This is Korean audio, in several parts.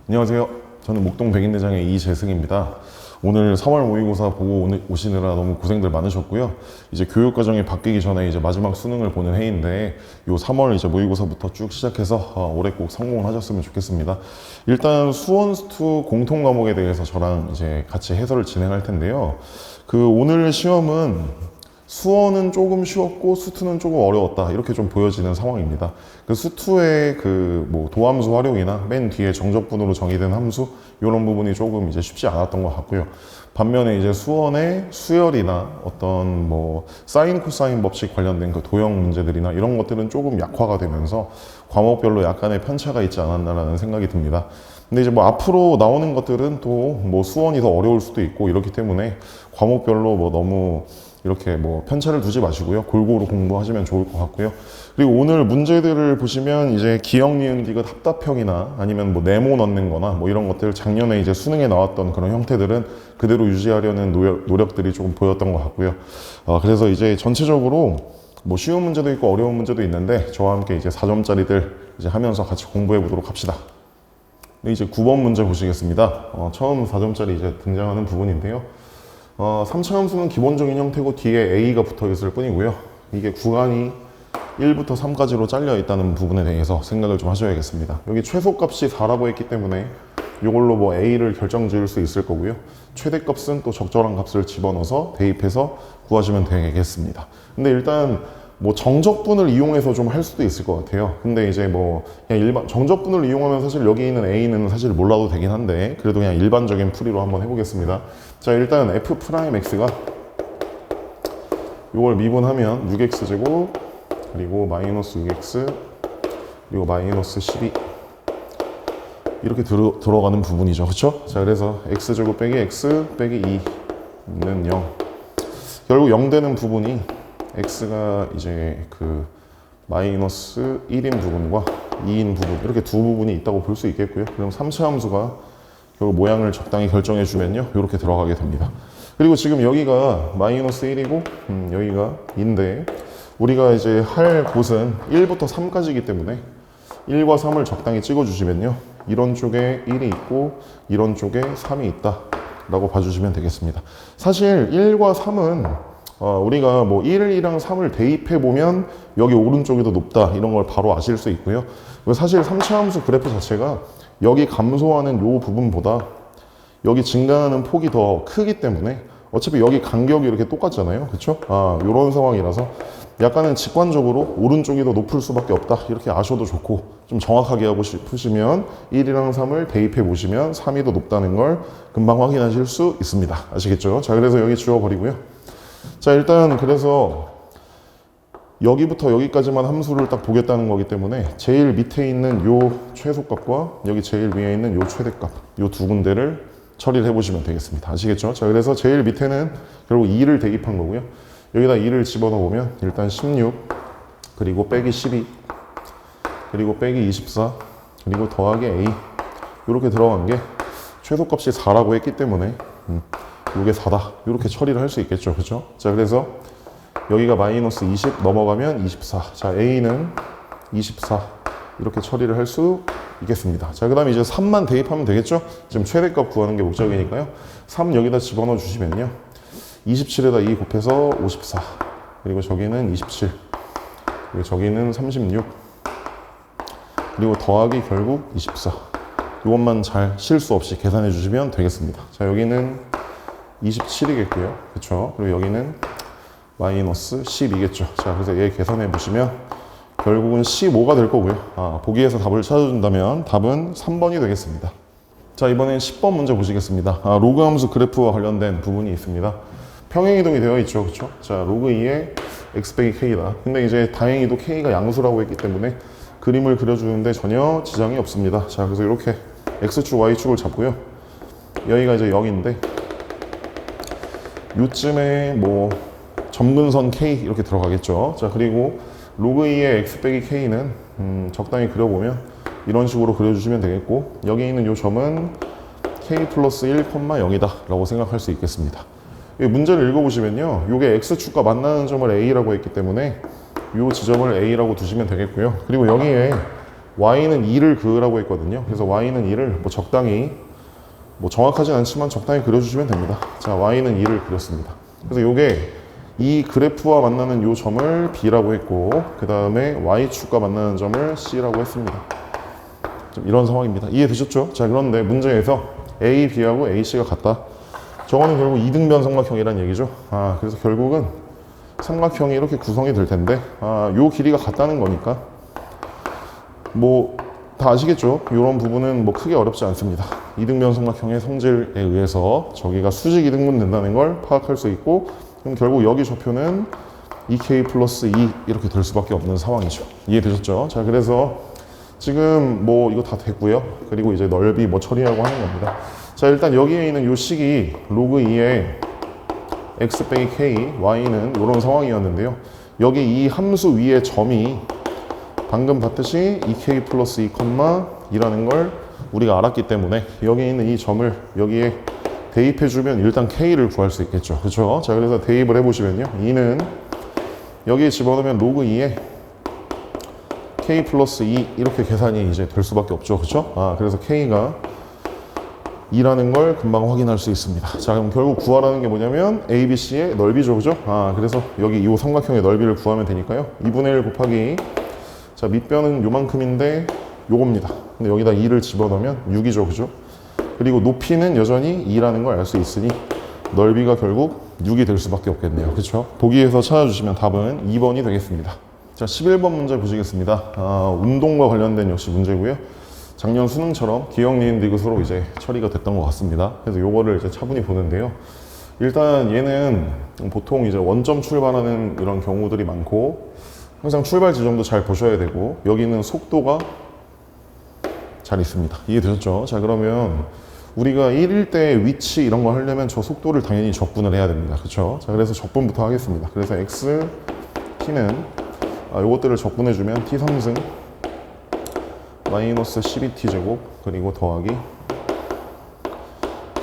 안녕하세요. 저는 목동 백인대장의 이재승입니다. 오늘 3월 모의고사 보고 오시느라 너무 고생들 많으셨고요. 이제 교육과정이 바뀌기 전에 이제 마지막 수능을 보는 해인데, 요 3월 이제 모의고사부터 쭉 시작해서 올해 꼭 성공을 하셨으면 좋겠습니다. 일단 수원, 수투 공통 과목에 대해서 저랑 이제 같이 해설을 진행할 텐데요. 오늘 시험은 수어는 조금 쉬웠고 수투는 조금 어려웠다, 이렇게 좀 보여지는 상황입니다. 수투의 도함수 활용이나 맨 뒤에 정적분으로 정의된 함수, 이런 부분이 조금 이제 쉽지 않았던 것 같고요. 반면에 이제 수원의 수열이나 어떤 사인 코사인 법칙 관련된 그 도형 문제들이나 이런 것들은 조금 약화가 되면서 과목별로 약간의 편차가 있지 않았나라는 생각이 듭니다. 근데 이제 앞으로 나오는 것들은 또 수원이 더 어려울 수도 있고 이렇기 때문에 과목별로 너무 이렇게 편차를 두지 마시고요. 골고루 공부하시면 좋을 것 같고요. 그리고 오늘 문제들을 보시면 이제 기역, 니은, 디귿 합답형이나 아니면 네모 넣는 거나 이런 것들, 작년에 이제 수능에 나왔던 그런 형태들은 그대로 유지하려는 노력들이 조금 보였던 것 같고요. 그래서 이제 전체적으로 쉬운 문제도 있고 어려운 문제도 있는데 저와 함께 이제 4점짜리들 이제 하면서 같이 공부해 보도록 합시다. 이제 9번 문제 보시겠습니다. 처음 4점짜리 이제 등장하는 부분인데요. 3차 함수는 기본적인 형태고 뒤에 a가 붙어 있을 뿐이고요. 이게 구간이 1부터 3까지로 잘려 있다는 부분에 대해서 생각을 좀 하셔야겠습니다. 여기 최소값이 4라고 했기 때문에 이걸로 a를 결정 지을 수 있을 거고요. 최대값은 또 적절한 값을 집어넣어서 대입해서 구하시면 되겠습니다. 근데 일단 정적분을 이용해서 좀 할 수도 있을 것 같아요. 근데 이제 그냥 일반 정적분을 이용하면 사실 여기 있는 a는 사실 몰라도 되긴 한데, 그래도 그냥 일반적인 풀이로 한번 해보겠습니다. 자, 일단 f'x가 이걸 미분하면 6x제곱 그리고 마이너스 6x 그리고 마이너스 12 이렇게 들어가는 부분이죠. 그쵸? 자, 그래서 x제곱 빼기 x 빼기 2는 0. 결국 0 되는 부분이 x가 이제 마이너스 1인 부분과 2인 부분, 이렇게 두 부분이 있다고 볼 수 있겠고요. 그럼 3차 함수가 결국 모양을 적당히 결정해 주면요, 이렇게 들어가게 됩니다. 그리고 지금 여기가 마이너스 1이고 여기가 2인데, 우리가 이제 할 곳은 1부터 3까지이기 때문에 1과 3을 적당히 찍어 주시면요, 이런 쪽에 1이 있고 이런 쪽에 3이 있다 라고 봐주시면 되겠습니다. 사실 1과 3은 우리가 1이랑 3을 대입해 보면 여기 오른쪽이 더 높다, 이런 걸 바로 아실 수 있고요. 사실 3차 함수 그래프 자체가 여기 감소하는 요 부분보다 여기 증가하는 폭이 더 크기 때문에 어차피 여기 간격이 이렇게 똑같잖아요. 그쵸? 요런 상황이라서 약간은 직관적으로 오른쪽이 더 높을 수밖에 없다, 이렇게 아셔도 좋고, 좀 정확하게 하고 싶으시면 1이랑 3을 대입해 보시면 3이 더 높다는 걸 금방 확인하실 수 있습니다. 아시겠죠? 자, 그래서 여기 지워버리고요. 자, 일단 그래서 여기부터 여기까지만 함수를 딱 보겠다는 거기 때문에 제일 밑에 있는 요 최소값과 여기 제일 위에 있는 요 최대값, 요 두 군데를 처리를 해보시면 되겠습니다. 아시겠죠? 자, 그래서 제일 밑에는 결국 2를 대입한 거고요. 여기다 2를 집어넣어 보면 일단 16 그리고 빼기 12 그리고 빼기 24 그리고 더하기 a, 이렇게 들어간 게 최소값이 4라고 했기 때문에 이게 4다, 이렇게 처리를 할 수 있겠죠. 그렇죠? 자, 그래서 여기가 마이너스 20 넘어가면 24. 자, a는 24 이렇게 처리를 할 수 있겠습니다. 자, 그 다음에 이제 3만 대입하면 되겠죠? 지금 최대값 구하는 게 목적이니까요. 3 여기다 집어넣어 주시면요, 27에다 2 곱해서 54 그리고 저기는 27 그리고 저기는 36 그리고 더하기 결국 24. 이것만 잘 실수 없이 계산해 주시면 되겠습니다. 자, 여기는 27이겠고요. 그렇죠? 그리고 여기는 마이너스 10이겠죠. 자, 그래서 얘 계산해 보시면 결국은 15가 될 거고요. 보기에서 답을 찾아준다면 답은 3번이 되겠습니다. 자, 이번엔 10번 문제 보시겠습니다. 로그 함수 그래프와 관련된 부분이 있습니다. 평행이동이 되어 있죠. 그렇죠? 자, 로그 2의 x 빼기 k다. 근데 이제 다행히도 k가 양수라고 했기 때문에 그림을 그려주는데 전혀 지장이 없습니다. 자, 그래서 이렇게 x축, y축을 잡고요. 여기가 이제 0인데 요쯤에 점근선 k 이렇게 들어가겠죠. 자, 그리고 로그 2의 x 빼기 k는 적당히 그려보면 이런 식으로 그려주시면 되겠고, 여기 있는 요 점은 k 플러스 1,0이다 라고 생각할 수 있겠습니다. 이 문제를 읽어보시면요, 이게 x축과 만나는 점을 a라고 했기 때문에 이 지점을 a라고 두시면 되겠고요. 그리고 여기에 y는 2를 그으라고 했거든요. 그래서 y는 2를 뭐 적당히, 뭐 정확하진 않지만 적당히 그려주시면 됩니다. 자, y는 2를 그렸습니다. 그래서 요게 이 그래프와 만나는 요 점을 b라고 했고, 그 다음에 y축과 만나는 점을 c라고 했습니다. 좀 이런 상황입니다. 이해되셨죠? 자, 그런데 문제에서 a, b하고 a, c가 같다. 저거는 결국 이등변 삼각형이란 얘기죠. 그래서 결국은 삼각형이 이렇게 구성이 될 텐데, 요 길이가 같다는 거니까 뭐 다 아시겠죠? 이런 부분은 뭐 크게 어렵지 않습니다. 이등변 삼각형의 성질에 의해서 저기가 수직 이등분 된다는 걸 파악할 수 있고, 그럼 결국 여기 좌표는 2k 플러스 2 이렇게 될 수밖에 없는 상황이죠. 이해되셨죠? 자, 그래서 지금 뭐 이거 다 됐고요. 그리고 이제 넓이 뭐 처리하고 하는 겁니다. 자, 일단 여기에 있는 요 식이 로그 2의 x 빼기 k, y는 이런 상황이었는데요. 여기 이 함수 위에 점이 방금 봤듯이 2k 플러스 2, 2라는 걸 우리가 알았기 때문에 여기 있는 이 점을 여기에 대입해주면 일단 k를 구할 수 있겠죠. 그렇죠? 자, 그래서 대입을 해보시면요. 2는 여기에 집어넣으면 로그 2에 k 플러스 2 이렇게 계산이 이제 될 수밖에 없죠. 그렇죠? 그래서 k가 2라는 걸 금방 확인할 수 있습니다. 자, 그럼 결국 구하라는 게 뭐냐면 ABC의 넓이죠. 그죠? 그래서 여기 이 삼각형의 넓이를 구하면 되니까요. 2분의 1 곱하기, 자, 밑변은 요만큼인데 요겁니다. 근데 여기다 2를 집어넣으면 6이죠. 그죠? 그리고 높이는 여전히 2라는 걸 알 수 있으니 넓이가 결국 6이 될 수밖에 없겠네요. 그렇죠? 보기에서 찾아주시면 답은 2번이 되겠습니다. 자, 11번 문제 보시겠습니다. 운동과 관련된 역시 문제고요. 작년 수능처럼 기억, 니은, 디귿으로 이제 처리가 됐던 것 같습니다. 그래서 요거를 이제 차분히 보는데요. 일단 얘는 보통 이제 원점 출발하는 이런 경우들이 많고, 항상 출발 지점도 잘 보셔야 되고, 여기는 속도가 잘 있습니다. 이해되셨죠? 자, 그러면 우리가 1일 때 위치 이런 거 하려면 저 속도를 당연히 적분을 해야 됩니다. 그렇죠? 자, 그래서 적분부터 하겠습니다. 그래서 x, t는 요것들을 적분해주면 t3승 마이너스 12t제곱 그리고 더하기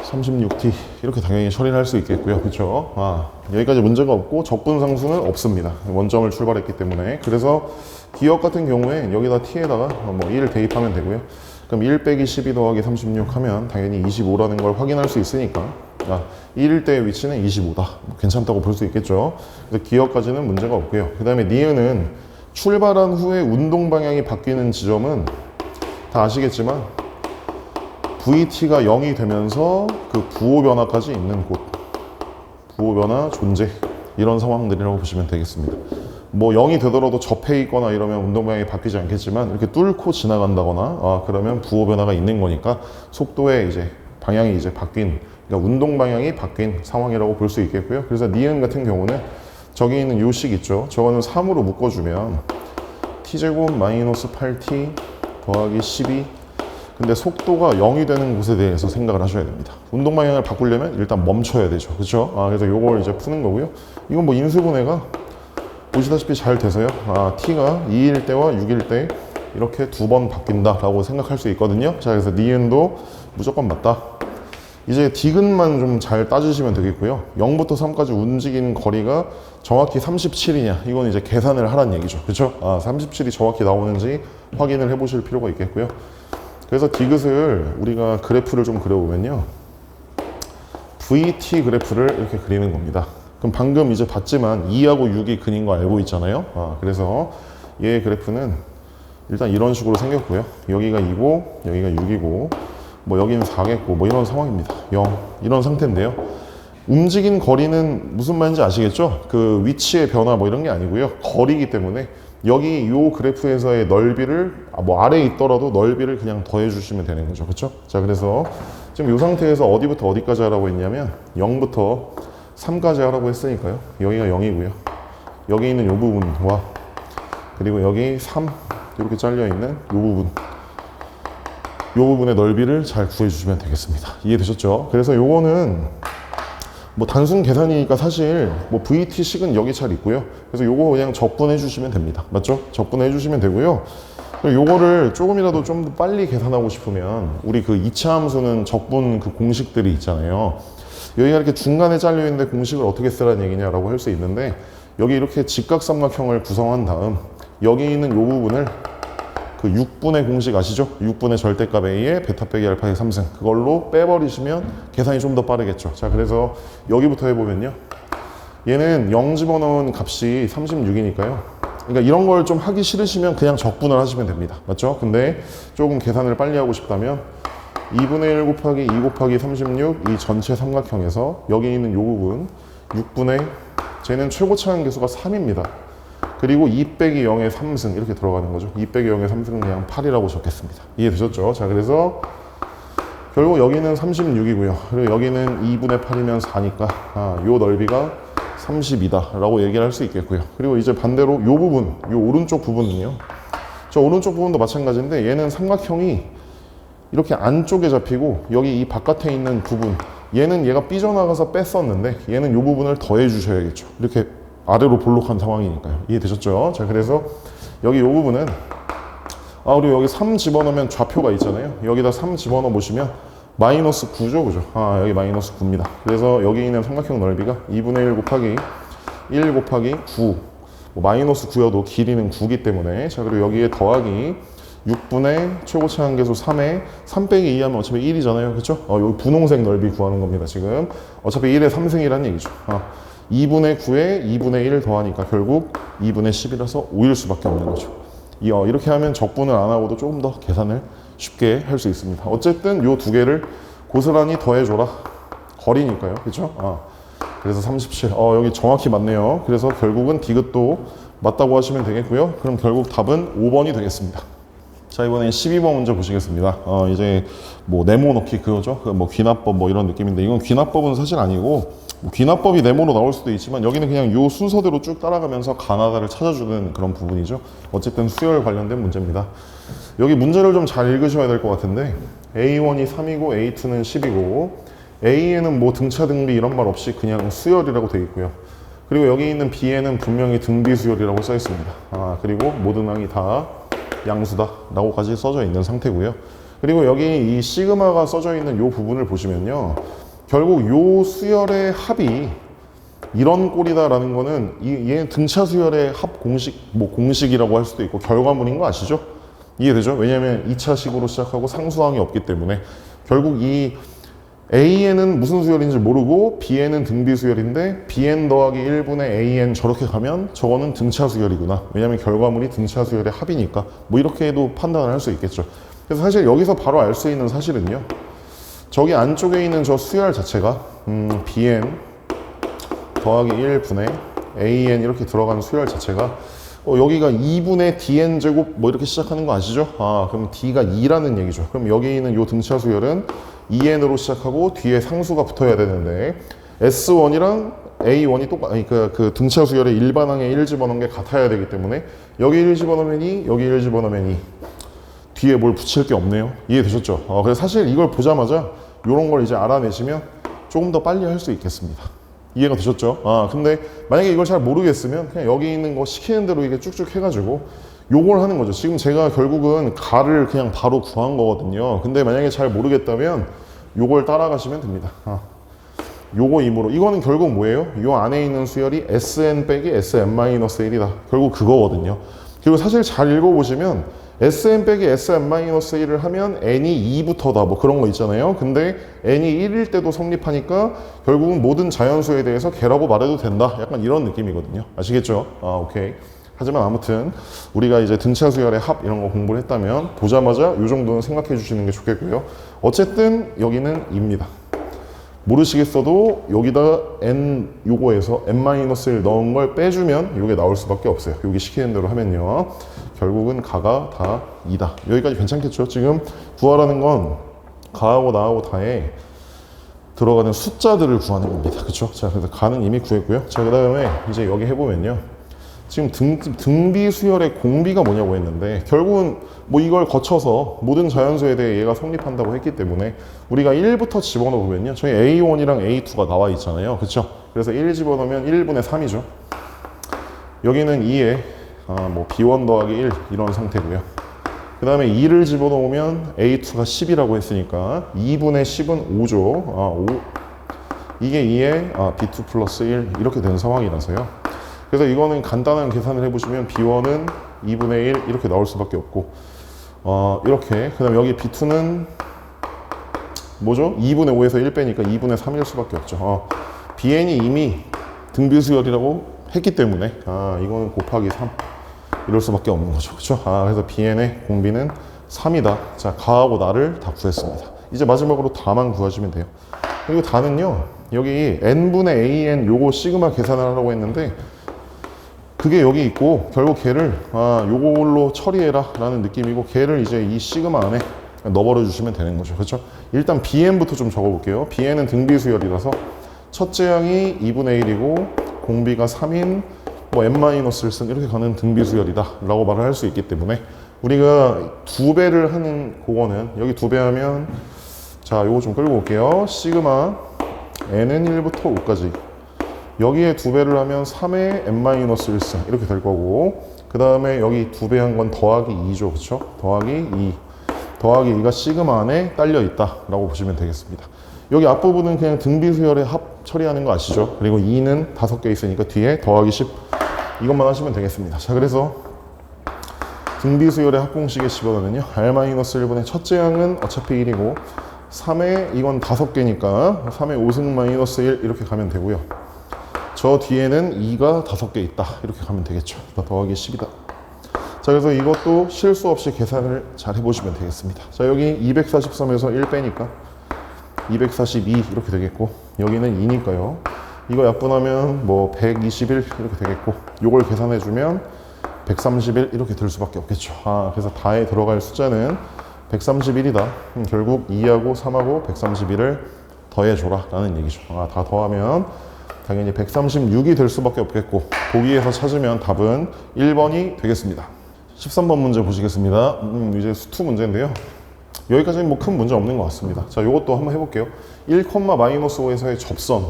36t 이렇게 당연히 처리를 할 수 있겠고요. 그렇죠? 여기까지 문제가 없고 적분상수는 없습니다. 원점을 출발했기 때문에. 그래서 기억 같은 경우에 여기다 t에다가 뭐 1을 대입하면 되고요. 그럼 1 빼기 12 더하기 36 하면 당연히 25라는 걸 확인할 수 있으니까 1일 때의 위치는 25다. 괜찮다고 볼 수 있겠죠. 그래서 기억까지는 문제가 없고요. 그 다음에 니은은 출발한 후에 운동 방향이 바뀌는 지점은 다 아시겠지만 VT가 0이 되면서 그 부호 변화까지 있는 곳, 부호 변화 존재, 이런 상황들이라고 보시면 되겠습니다. 뭐 0이 되더라도 접해 있거나 이러면 운동 방향이 바뀌지 않겠지만 이렇게 뚫고 지나간다거나 그러면 부호 변화가 있는 거니까 속도의 이제 방향이 이제 바뀐, 그러니까 운동 방향이 바뀐 상황이라고 볼 수 있겠고요. 그래서 니은 같은 경우는 저기 있는 요식 있죠. 저거는 3으로 묶어주면 t제곱 마이너스 8t 더하기 12. 근데 속도가 0이 되는 곳에 대해서 생각을 하셔야 됩니다. 운동 방향을 바꾸려면 일단 멈춰야 되죠. 그렇죠? 그래서 요걸 이제 푸는 거고요. 이건 뭐 인수분해가 보시다시피 잘 돼서요. t가 2일 때와 6일 때 이렇게 두 번 바뀐다라고 생각할 수 있거든요. 자, 그래서 니은도 무조건 맞다. 이제 디귿만 좀 잘 따지시면 되겠고요. 0부터 3까지 움직인 거리가 정확히 37이냐, 이건 이제 계산을 하란 얘기죠. 그렇죠? 37이 정확히 나오는지 확인을 해 보실 필요가 있겠고요. 그래서 디귿을 우리가 그래프를 좀 그려보면요, VT 그래프를 이렇게 그리는 겁니다. 그럼 방금 이제 봤지만 2하고 6이 근인 거 알고 있잖아요. 그래서 얘의 그래프는 일단 이런 식으로 생겼고요. 여기가 2고 여기가 6이고 뭐 여기는 4겠고 뭐 이런 상황입니다. 0 이런 상태인데요. 움직인 거리는 무슨 말인지 아시겠죠? 그 위치의 변화 뭐 이런 게 아니고요. 거리이기 때문에 여기 요 그래프에서의 넓이를 뭐 아래에 있더라도 넓이를 그냥 더해 주시면 되는 거죠. 그렇죠? 자, 그래서 지금 이 상태에서 어디부터 어디까지 하라고 했냐면 0부터 3까지 하라고 했으니까요. 여기가 0이고요. 여기 있는 요 부분과 그리고 여기 3 이렇게 잘려 있는 요 부분, 이 부분의 넓이를 잘 구해주시면 되겠습니다. 이해되셨죠? 그래서 요거는 뭐 단순 계산이니까 사실 뭐 VT식은 여기 잘 있고요. 그래서 요거 그냥 적분해 주시면 됩니다. 맞죠? 적분해 주시면 되고요. 요거를 조금이라도 좀 더 빨리 계산하고 싶으면 우리 그 2차 함수는 적분 그 공식들이 있잖아요. 여기가 이렇게 중간에 잘려 있는데 공식을 어떻게 쓰라는 얘기냐라고 할 수 있는데, 여기 이렇게 직각삼각형을 구성한 다음 여기 있는 요 부분을 그 6분의 공식 아시죠? 6분의 절대값 A에 베타 빼기 알파의 3승. 그걸로 빼버리시면 계산이 좀 더 빠르겠죠. 자, 그래서 여기부터 해보면요. 얘는 0 집어넣은 값이 36이니까요. 그러니까 이런 걸 좀 하기 싫으시면 그냥 적분을 하시면 됩니다. 맞죠? 근데 조금 계산을 빨리 하고 싶다면 2분의 1 곱하기 2 곱하기 36 이 전체 삼각형에서 여기 있는 요 부분 6분의 쟤는 최고차 함계수가 3입니다. 그리고 2 빼기 0의 3승 이렇게 들어가는 거죠. 2 빼기 0의 3승은 그냥 8이라고 적겠습니다. 이해되셨죠? 자, 그래서 결국 여기는 36이고요. 그리고 여기는 2분의 8이면 4니까 요 넓이가 30이다 라고 얘기를 할 수 있겠고요. 그리고 이제 반대로 요 부분, 요 오른쪽 부분은요. 저 오른쪽 부분도 마찬가지인데 얘는 삼각형이 이렇게 안쪽에 잡히고 여기 이 바깥에 있는 부분 얘는 얘가 삐져나가서 뺐었는데 얘는 요 부분을 더해 주셔야겠죠. 이렇게 아래로 볼록한 상황이니까요. 이해되셨죠? 자, 그래서 여기 요 부분은 그리고 여기 3 집어넣으면 좌표가 있잖아요. 여기다 3 집어넣어 보시면 마이너스 9죠, 그죠? 여기 마이너스 9입니다. 그래서 여기 있는 삼각형 넓이가 2분의 1 곱하기 1 곱하기 9 마이너스 9여도 길이는 9기 때문에 자, 그리고 여기에 더하기 6분의 최고차 함계수 3에 3 빼기 2 하면 어차피 1이잖아요. 그쵸? 여기 분홍색 넓이 구하는 겁니다, 지금. 어차피 1의 3승이라는 얘기죠. 2분의 9에 2분의 1 더하니까 결국 2분의 10이라서 5일 수밖에 없는 거죠. 이렇게 하면 적분을 안 하고도 조금 더 계산을 쉽게 할 수 있습니다. 어쨌든 요 두 개를 고스란히 더해줘라. 거리니까요. 그쵸? 그래서 37. 여기 정확히 맞네요. 그래서 결국은 디귿도 맞다고 하시면 되겠고요. 그럼 결국 답은 5번이 되겠습니다. 자, 이번에 12번 문제 보시겠습니다. 이제 뭐 네모 넣기 그거죠. 뭐 귀납법 뭐 이런 느낌인데 이건 귀납법은 사실 아니고 귀납법이 네모로 나올 수도 있지만 여기는 그냥 요 순서대로 쭉 따라가면서 가나다를 찾아주는 그런 부분이죠. 어쨌든 수열 관련된 문제입니다. 여기 문제를 좀 잘 읽으셔야 될 것 같은데 A1이 3이고 A2는 10이고 A에는 뭐 등차 등비 이런 말 없이 그냥 수열이라고 되어 있고요. 그리고 여기 있는 B에는 분명히 등비 수열이라고 써 있습니다. 그리고 모든 항이 다 양수다 라고까지 써져 있는 상태고요. 그리고 여기 이 시그마가 써져 있는 요 부분을 보시면요. 결국 요 수열의 합이 이런 꼴이다라는 거는 얘 등차 수열의 합 공식, 뭐 공식이라고 할 수도 있고 결과물인 거 아시죠? 이해되죠? 왜냐하면 2차식으로 시작하고 상수항이 없기 때문에 결국 이 A에는 무슨 수열인지 모르고 B에는 등비 수열인데 Bn 더하기 1분의 AN 저렇게 가면 저거는 등차 수열이구나. 왜냐하면 결과물이 등차 수열의 합이니까 뭐 이렇게 해도 판단을 할 수 있겠죠. 그래서 사실 여기서 바로 알 수 있는 사실은요. 저기 안쪽에 있는 저 수열 자체가 Bn 더하기 1분의 AN 이렇게 들어가는 수열 자체가 여기가 2분의 DN 제곱 뭐 이렇게 시작하는 거 아시죠? 그럼 D가 2라는 얘기죠. 그럼 여기 있는 요 등차 수열은 2N으로 시작하고 뒤에 상수가 붙어야 되는데 S1이랑 A1이 그 등차 수열의 일반항에 1 집어넣은 게 같아야 되기 때문에 여기 1 집어넣으면 2, 여기 1 집어넣으면 2 뒤에 뭘 붙일 게 없네요. 이해되셨죠? 그래서 사실 이걸 보자마자 이런 걸 이제 알아내시면 조금 더 빨리 할 수 있겠습니다. 이해가 되셨죠? 근데 만약에 이걸 잘 모르겠으면 그냥 여기 있는 거 시키는 대로 이게 쭉쭉 해가지고 요걸 하는 거죠. 지금 제가 결국은 가를 그냥 바로 구한 거거든요. 근데 만약에 잘 모르겠다면 요걸 따라가시면 됩니다. 요거 임으로 이거는 결국 뭐예요? 요 안에 있는 수열이 Sn 빼기 Sn-1이다. 결국 그거거든요. 그리고 사실 잘 읽어보시면 Sn 빼기 Sn-1을 하면 n이 2부터다 뭐 그런 거 있잖아요. 근데 n이 1일 때도 성립하니까 결국은 모든 자연수에 대해서 개라고 말해도 된다. 약간 이런 느낌이거든요. 아시겠죠? 오케이. 하지만 아무튼 우리가 이제 등차 수열의 합 이런 거 공부를 했다면 보자마자 이 정도는 생각해 주시는 게 좋겠고요. 어쨌든 여기는 2입니다. 모르시겠어도 여기다 n 요거에서 n-1을 넣은 걸 빼주면 이게 나올 수밖에 없어요. 여기 시키는 대로 하면요. 결국은 가가 다 2다. 여기까지 괜찮겠죠? 지금 구하라는 건 가하고 나하고 다에 들어가는 숫자들을 구하는 겁니다. 그렇죠? 자, 그래서 가는 이미 구했고요. 자, 그 다음에 이제 여기 해보면요. 지금 등비 수열의 공비가 뭐냐고 했는데 결국은 뭐 이걸 거쳐서 모든 자연수에 대해 얘가 성립한다고 했기 때문에 우리가 1부터 집어넣어 보면요. 저희 A1이랑 A2가 나와 있잖아요. 그렇죠? 그래서 1 집어넣으면 1분의 3이죠. 여기는 2에 뭐 B1 더하기 1 이런 상태고요. 그 다음에 2를 집어넣으면 A2가 10이라고 했으니까 2분의 10은 5죠. 5. 이게 2에 B2 플러스 1 이렇게 된 상황이라서요. 그래서 이거는 간단한 계산을 해보시면 B1은 2분의 1 이렇게 나올 수밖에 없고 이렇게. 그 다음에 여기 B2는 뭐죠? 2분의 5에서 1 빼니까 2분의 3일 수밖에 없죠. BN이 이미 등비수열이라고 했기 때문에 이거는 곱하기 3 이럴 수밖에 없는 거죠. 그렇죠? 그래서 BN의 공비는 3이다. 자, 가하고 나를 다 구했습니다. 이제 마지막으로 다만 구하시면 돼요. 그리고 다는요, 여기 n분의 an 요거 시그마 계산을 하라고 했는데 그게 여기 있고 결국 걔를 요걸로 처리해라 라는 느낌이고 걔를 이제 이 시그마 안에 넣어버려 주시면 되는 거죠. 그렇죠? 일단 BN부터 좀 적어 볼게요. BN은 등비수열이라서 첫째 항이 2분의 1이고 공비가 3인 뭐 n-1승 이렇게 가는 등비수열이다 라고 말을 할 수 있기 때문에 우리가 2배를 하는 그거는 여기 2배 하면 자, 요거 좀 끌고 올게요. 시그마 n은 1부터 5까지 여기에 2배를 하면 3의 n-1승 이렇게 될 거고 그 다음에 여기 2배 한 건 더하기 2죠. 그쵸? 더하기 2 더하기 2가 시그마 안에 딸려 있다 라고 보시면 되겠습니다. 여기 앞부분은 그냥 등비수열의 합 처리하는 거 아시죠? 그리고 2는 5개 있으니까 뒤에 더하기 10 이것만 하시면 되겠습니다. 자, 그래서 등비수열의 합공식의 집어넣으면요 R-1분의 첫째 항은 어차피 1이고 3의 이건 5개니까 3의 5승-1 이렇게 가면 되고요. 저 뒤에는 2가 5개 있다 이렇게 가면 되겠죠. 더하기 10이다. 자, 그래서 이것도 실수 없이 계산을 잘 해보시면 되겠습니다. 자, 여기 243에서 1 빼니까 242 이렇게 되겠고 여기는 2니까요. 이거 약분하면 뭐 121 이렇게 되겠고 요걸 계산해주면 131 이렇게 될 수밖에 없겠죠. 그래서 다에 들어갈 숫자는 131이다. 결국 2하고 3하고 131을 더해줘라 라는 얘기죠. 다 더하면 당연히 136이 될 수밖에 없겠고 보기에서 찾으면 답은 1번이 되겠습니다. 13번 문제 보시겠습니다. 이제 수투 문제인데요. 여기까지는 뭐 큰 문제 없는 것 같습니다. 자, 요것도 한번 해볼게요. 1,-5에서의 접선.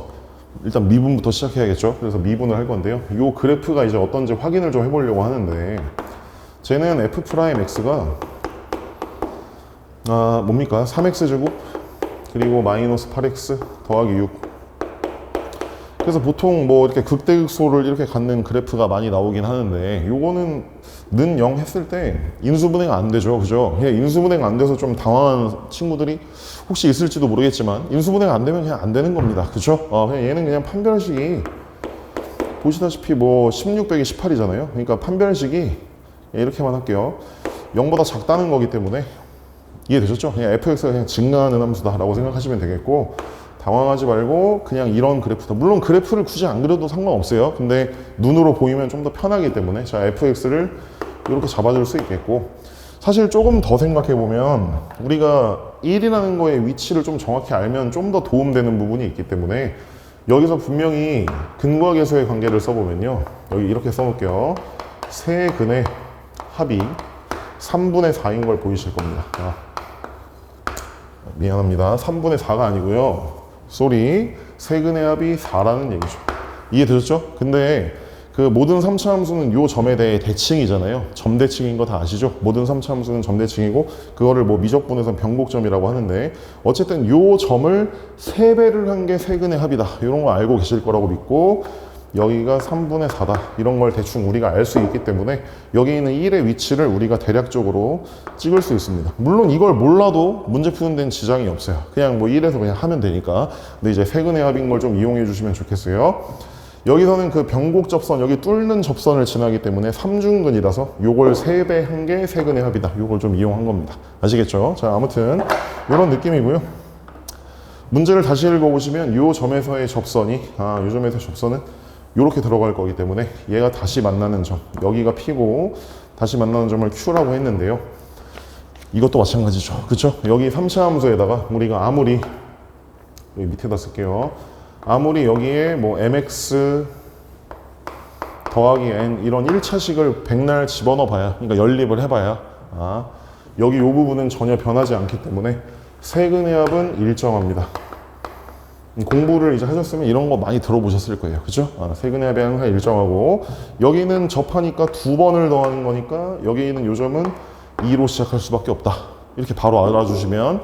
일단 미분부터 시작해야겠죠. 그래서 미분을 할 건데요. 요 그래프가 이제 어떤지 확인을 좀 해보려고 하는데 쟤는 F'X가 뭡니까? 3X제곱 그리고 마이너스 8X 더하기 6 그래서 보통 뭐 이렇게 극대극소를 이렇게 갖는 그래프가 많이 나오긴 하는데 요거는 는 0 했을 때 인수분해가 안 되죠. 그죠? 인수분해가 안 돼서 좀 당황하는 친구들이 혹시 있을지도 모르겠지만 인수분해가 안 되면 그냥 안 되는 겁니다. 그죠? 그냥 얘는 그냥 판별식이 보시다시피 뭐 16 빼기 18이잖아요. 그러니까 판별식이 이렇게만 할게요. 0보다 작다는 거기 때문에 이해되셨죠? 그냥 fx가 그냥 증가하는 함수다 라고 생각하시면 되겠고 당황하지 말고 그냥 이런 그래프다. 물론 그래프를 굳이 안 그려도 상관없어요. 근데 눈으로 보이면 좀 더 편하기 때문에 자, fx를 이렇게 잡아줄 수 있겠고 사실 조금 더 생각해보면 우리가 1이라는 거의 위치를 좀 정확히 알면 좀 더 도움되는 부분이 있기 때문에 여기서 분명히 근과 계수의 관계를 써보면요. 여기 이렇게 써볼게요. 세 근의 합이 3분의 4인 걸 보이실 겁니다. 미안합니다. 3분의 4가 아니고요. 쏘리, 세근의 합이 4라는 얘기죠. 이해되셨죠? 근데 그 모든 3차 함수는 요 점에 대해 대칭이잖아요. 점대칭인 거 다 아시죠? 모든 3차 함수는 점대칭이고 그거를 뭐 미적분에서 변곡점이라고 하는데 어쨌든 요 점을 3배를 한 게 세근의 합이다. 이런 거 알고 계실 거라고 믿고 여기가 3분의 4다. 이런 걸 대충 우리가 알 수 있기 때문에 여기 있는 1의 위치를 우리가 대략적으로 찍을 수 있습니다. 물론 이걸 몰라도 문제 푸는 데는 지장이 없어요. 그냥 뭐 1에서 그냥 하면 되니까. 근데 이제 세근의 합인 걸 좀 이용해 주시면 좋겠어요. 여기서는 그 변곡 접선, 여기 뚫는 접선을 지나기 때문에 3중근이라서 요걸 3배 한 게 세근의 합이다. 요걸 좀 이용한 겁니다. 아시겠죠? 자, 아무튼 이런 느낌이고요. 문제를 다시 읽어보시면 요 점에서의 접선이 요 점에서의 접선은 이렇게 들어갈 거기 때문에 얘가 다시 만나는 점, 여기가 P고 다시 만나는 점을 Q라고 했는데요. 이것도 마찬가지죠. 그쵸? 여기 3차 함수에다가 우리가 아무리 여기 밑에다 쓸게요. 아무리 여기에 뭐 mx 더하기 n 이런 1차식을 백날 집어넣어 봐야, 그러니까 연립을 해봐야 여기 이 부분은 전혀 변하지 않기 때문에 세근의 합은 일정합니다. 공부를 이제 하셨으면 이런 거 많이 들어보셨을 거예요. 그죠? 세근의 합이 항상 일정하고 여기는 접하니까 2번을 더하는 거니까 여기 있는 요 점은 2로 시작할 수밖에 없다. 이렇게 바로 알아주시면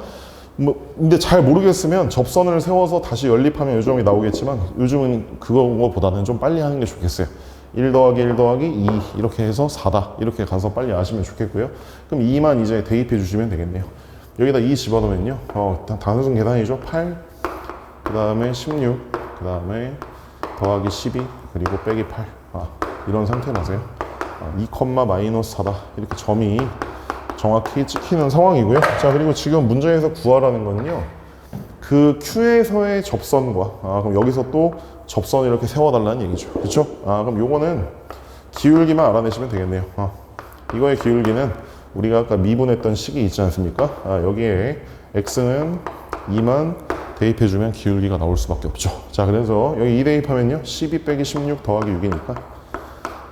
뭐 근데 잘 모르겠으면 접선을 세워서 다시 연립하면 요점이 나오겠지만 요즘은 그거보다는 좀 빨리 하는 게 좋겠어요. 1 더하기 1 더하기 2 이렇게 해서 4다 이렇게 가서 빨리 아시면 좋겠고요. 그럼 2만 이제 대입해 주시면 되겠네요. 여기다 2 집어넣으면요 단순 계산이죠. 8 그 다음에 16 그 다음에 더하기 12 그리고 빼기 8 이런 상태라서요. 2, 마이너스 4다 이렇게 점이 정확히 찍히는 상황이고요. 자, 그리고 지금 문제에서 구하라는 거는요, 그 Q에서의 접선과 그럼 여기서 또 접선을 이렇게 세워달라는 얘기죠. 그렇죠? 그럼 요거는 기울기만 알아내시면 되겠네요. 이거의 기울기는 우리가 아까 미분했던 식이 있지 않습니까? 여기에 x는 2만 대입해주면 기울기가 나올 수밖에 없죠. 자, 그래서 여기 2 대입하면요 12 빼기 16 더하기 6이니까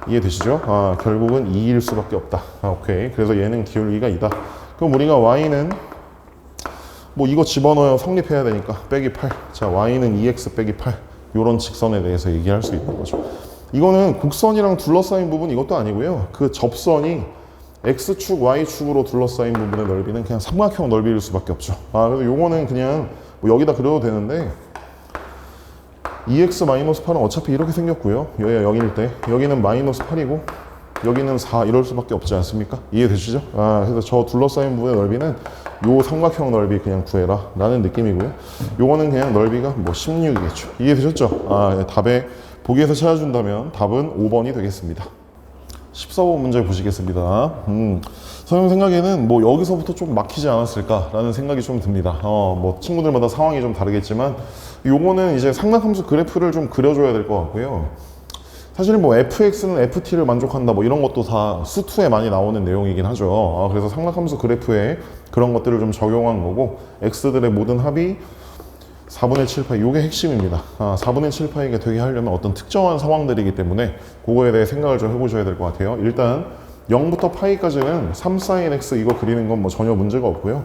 이해되시죠? 결국은 2일 수밖에 없다. 오케이. 그래서 얘는 기울기가 2다. 그럼 우리가 y는 뭐 이거 집어넣어야 성립해야 되니까 빼기 8. 자, y는 2x 빼기 8. 요런 직선에 대해서 얘기할 수 있는 거죠. 이거는 곡선이랑 둘러싸인 부분 이것도 아니고요. 그 접선이 x축, y축으로 둘러싸인 부분의 넓이는 그냥 삼각형 넓이일 수밖에 없죠. 그래서 요거는 그냥 뭐 여기다 그려도 되는데 2x-8은 어차피 이렇게 생겼고요. 여기가 0일 때 여기는 마이너스 8이고 여기는 4 이럴 수밖에 없지 않습니까? 이해되시죠? 그래서 저 둘러싸인 부분의 넓이는 요 삼각형 넓이 그냥 구해라 라는 느낌이고요. 요거는 그냥 넓이가 뭐 16이겠죠. 이해되셨죠? 답에 보기에서 찾아준다면 답은 5번이 되겠습니다. 14번 문제 보시겠습니다. 선생님 생각에는 뭐 여기서부터 좀 막히지 않았을까라는 생각이 좀 듭니다. 뭐 친구들마다 상황이 좀 다르겠지만 요거는 이제 상락함수 그래프를 좀 그려줘야 될 것 같고요. 사실 뭐 fx는 ft를 만족한다 뭐 이런 것도 다 수투에 많이 나오는 내용이긴 하죠. 그래서 상락함수 그래프에 그런 것들을 좀 적용한 거고 x들의 모든 합이 4분의 7파이 요게 핵심입니다. 4분의 7파이가 되게 하려면 어떤 특정한 상황들이기 때문에 그거에 대해 생각을 좀 해보셔야 될 것 같아요. 일단 0부터 파이까지는 3sin x 이거 그리는 건 뭐 전혀 문제가 없고요.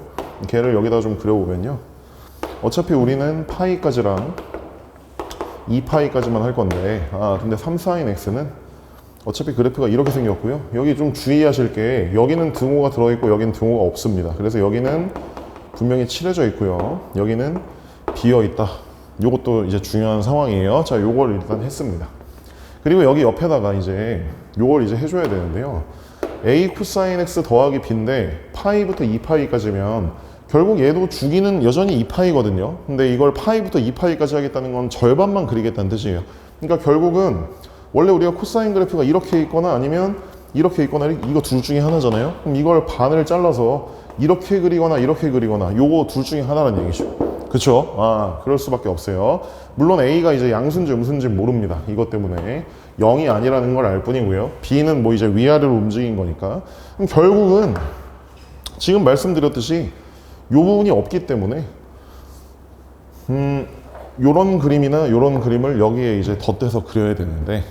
걔를 여기다 좀 그려보면요. 어차피 우리는 파이까지랑 2파이까지만 할 건데 근데 3sin x는 어차피 그래프가 이렇게 생겼고요. 여기 좀 주의하실 게 여기는 등호가 들어있고 여기는 등호가 없습니다. 그래서 여기는 분명히 칠해져 있고요. 여기는 비어 있다. 요것도 이제 중요한 상황이에요. 자, 요걸 일단 했습니다. 그리고 여기 옆에다가 이제 요걸 이제 해줘야 되는데요. a 코사인 x 더하기 b인데 파이부터 2파이까지면 결국 얘도 주기는 여전히 2파이거든요. 근데 이걸 파이부터 2파이까지 하겠다는 건 절반만 그리겠다는 뜻이에요. 그러니까 결국은 원래 우리가 코사인 그래프가 이렇게 있거나 아니면 이렇게 있거나 이거 둘 중에 하나잖아요. 그럼 이걸 반을 잘라서 이렇게 그리거나 이렇게 그리거나 요거 둘 중에 하나라는 얘기죠. 그쵸? 그럴 수밖에 없어요. 물론 A가 이제 양수인지 음수인지 모릅니다. 이것 때문에 0이 아니라는 걸 알 뿐이고요. B는 뭐 이제 위아래로 움직인 거니까. 그럼 결국은 지금 말씀드렸듯이 요 부분이 없기 때문에 요런 그림이나 요런 그림을 여기에 이제 덧대서 그려야 되는데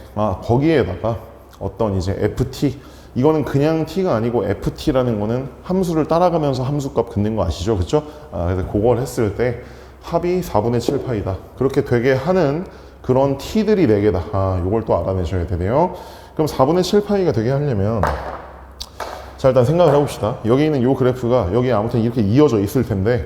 거기에다가 어떤 이제 FT 이거는 그냥 t가 아니고 ft라는 거는 함수를 따라가면서 함수값 긋는 거 아시죠? 그쵸? 그래서 그걸 했을 때 합이 4분의 7파이다. 그렇게 되게 하는 그런 t들이 4개다. 요걸 또 알아내셔야 되네요. 그럼 4분의 7파이가 되게 하려면 자, 일단 생각을 해봅시다. 여기 있는 요 그래프가 여기 아무튼 이렇게 이어져 있을 텐데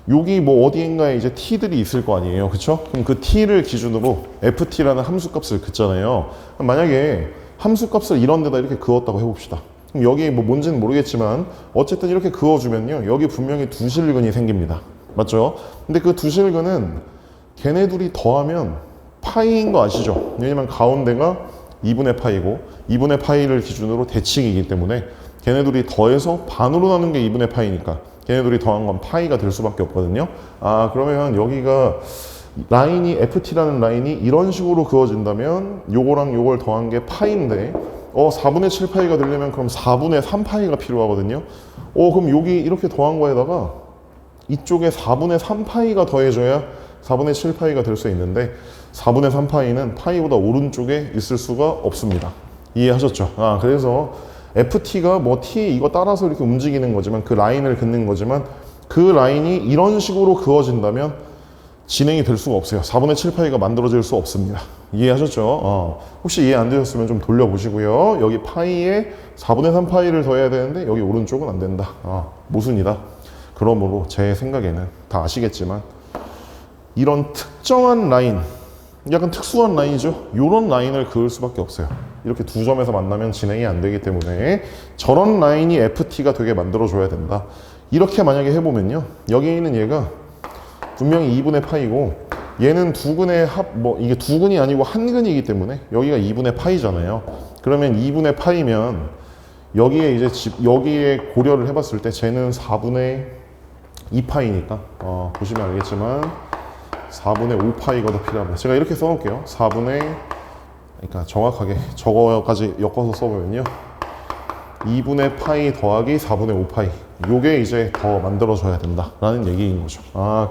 여기 뭐 어디인가에 이제 t들이 있을 거 아니에요. 그쵸? 그럼 그 t를 기준으로 ft라는 함수값을 긋잖아요. 그럼 만약에 함수값을 이런 데다 이렇게 그었다고 해봅시다. 그럼 여기 뭐 뭔지는 모르겠지만 어쨌든 이렇게 그어주면요. 여기 분명히 두 실근이 생깁니다. 맞죠? 근데 그 두 실근은 걔네 둘이 더하면 파이인 거 아시죠? 왜냐면 가운데가 2분의 파이고 2분의 파이를 기준으로 대칭이기 때문에 걔네 둘이 더해서 반으로 나눈 게 2분의 파이니까 걔네 둘이 더한 건 파이가 될 수밖에 없거든요. 그러면 여기가 라인이 FT라는 라인이 이런 식으로 그어진다면 요거랑 요걸 더한 게 파이인데 4분의 7파이가 되려면 그럼 4분의 3파이가 필요하거든요. 그럼 여기 이렇게 더한 거에다가 이쪽에 4분의 3파이가 더해져야 4분의 7파이가 될 수 있는데 4분의 3파이는 파이보다 오른쪽에 있을 수가 없습니다. 이해하셨죠? 그래서 FT가 뭐 T 이거 따라서 이렇게 움직이는 거지만 그 라인을 긋는 거지만 그 라인이 이런 식으로 그어진다면 진행이 될 수가 없어요. 4분의 7파이가 만들어질 수 없습니다. 이해하셨죠? 혹시 이해 안 되셨으면 좀 돌려보시고요. 여기 파이에 4분의 3파이를 더해야 되는데 여기 오른쪽은 안 된다. 모순이다. 그러므로 제 생각에는 다 아시겠지만 이런 특정한 라인, 약간 특수한 라인이죠. 이런 라인을 그을 수밖에 없어요. 이렇게 두 점에서 만나면 진행이 안 되기 때문에 저런 라인이 FT가 되게 만들어줘야 된다. 이렇게 만약에 해보면요, 여기 있는 얘가 분명히 2분의 파이고 얘는 두근의 이게 두근이 아니고 한근이기 때문에 여기가 2분의 파이잖아요. 그러면 2분의 파이면 여기에 이제 여기에 고려를 해봤을 때 쟤는 4분의 2파이니까 보시면 알겠지만 4분의 5파이가 더 필요합니다. 제가 이렇게 써놓을게요. 4분의, 그러니까 정확하게 저거까지 엮어서 써보면요, 2분의 파이 더하기 4분의 5파이, 요게 이제 더 만들어줘야 된다라는 얘기인 거죠.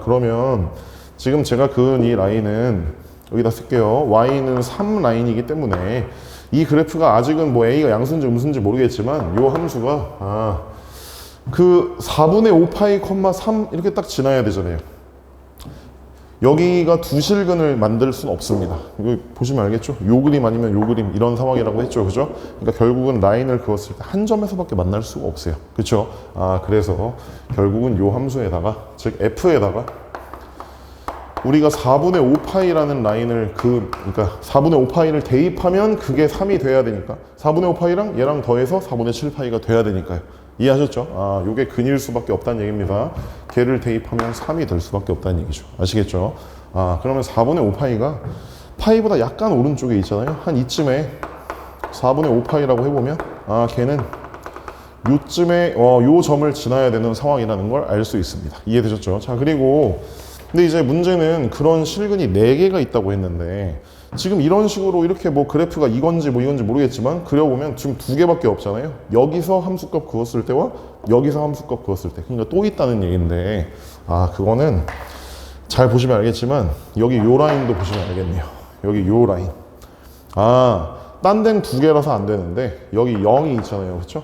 그러면 지금 제가 그은 이 라인은 여기다 쓸게요. y는 3 라인이기 때문에 이 그래프가 아직은 뭐 a가 양수인지 음수인지 모르겠지만 요 함수가 그 4분의 5파이, 3 이렇게 딱 지나야 되잖아요. 여기가 두 실근을 만들 수는 없습니다. 이거 보시면 알겠죠? 요 그림 아니면 요 그림, 이런 상황이라고 했죠. 그죠? 그러니까 결국은 라인을 그었을 때 한 점에서밖에 만날 수가 없어요. 그렇죠? 그래서 결국은 요 함수에다가, 즉 f에다가 우리가 4분의 5파이라는 라인을 그러니까 4분의 5파이를 대입하면 그게 3이 돼야 되니까 4분의 5파이랑 얘랑 더해서 4분의 7파이가 돼야 되니까요. 이해하셨죠? 요게 근일 수밖에 없다는 얘기입니다. 걔를 대입하면 3이 될 수밖에 없다는 얘기죠. 아시겠죠? 그러면 4분의 5파이가 파이보다 약간 오른쪽에 있잖아요. 한 이쯤에 4분의 5파이라고 해보면 걔는 요쯤에 요 점을 지나야 되는 상황이라는 걸 알 수 있습니다. 이해되셨죠? 자, 그리고 근데 이제 문제는 그런 실근이 4개가 있다고 했는데 지금 이런 식으로 이렇게 뭐 그래프가 이건지 뭐 이건지 모르겠지만 그려보면 지금 2개밖에 없잖아요. 여기서 함수값 그었을 때와 여기서 함수값 그었을 때, 그러니까 또 있다는 얘기인데 그거는 잘 보시면 알겠지만 여기 요 라인도 보시면 알겠네요. 여기 요 라인 딴 데는 2개라서 안 되는데 여기 0이 있잖아요. 그렇죠?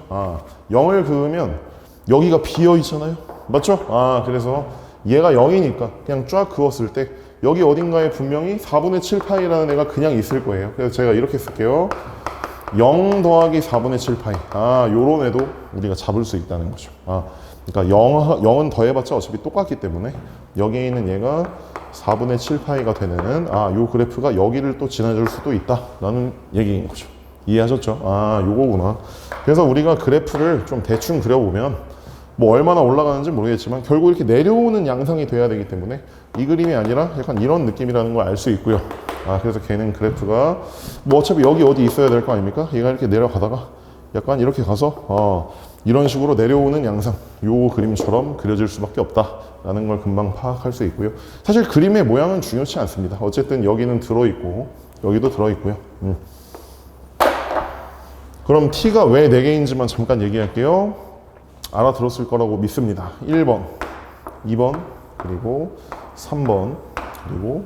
0을 그으면 여기가 비어 있잖아요. 맞죠? 그래서 얘가 0이니까 그냥 쫙 그었을 때 여기 어딘가에 분명히 4분의 7파이라는 애가 그냥 있을 거예요. 그래서 제가 이렇게 쓸게요. 0 더하기 4분의 7파이. 요런 애도 우리가 잡을 수 있다는 거죠. 그러니까 0은 더해봤자 어차피 똑같기 때문에 여기에 있는 얘가 4분의 7파이가 되는 요 그래프가 여기를 또 지나줄 수도 있다라는 얘기인 거죠. 이해하셨죠? 요거구나. 그래서 우리가 그래프를 좀 대충 그려보면 뭐 얼마나 올라가는지 모르겠지만 결국 이렇게 내려오는 양상이 돼야 되기 때문에 이 그림이 아니라 약간 이런 느낌이라는 걸 알 수 있고요. 그래서 걔는 그래프가 뭐 어차피 여기 어디 있어야 될 거 아닙니까? 얘가 이렇게 내려가다가 약간 이렇게 가서 이런 식으로 내려오는 양상, 요 그림처럼 그려질 수밖에 없다라는 걸 금방 파악할 수 있고요. 사실 그림의 모양은 중요치 않습니다. 어쨌든 여기는 들어있고 여기도 들어있고요. 그럼 t가 왜 4개인지만 잠깐 얘기할게요. 알아들었을 거라고 믿습니다. 1번, 2번, 그리고 3번, 그리고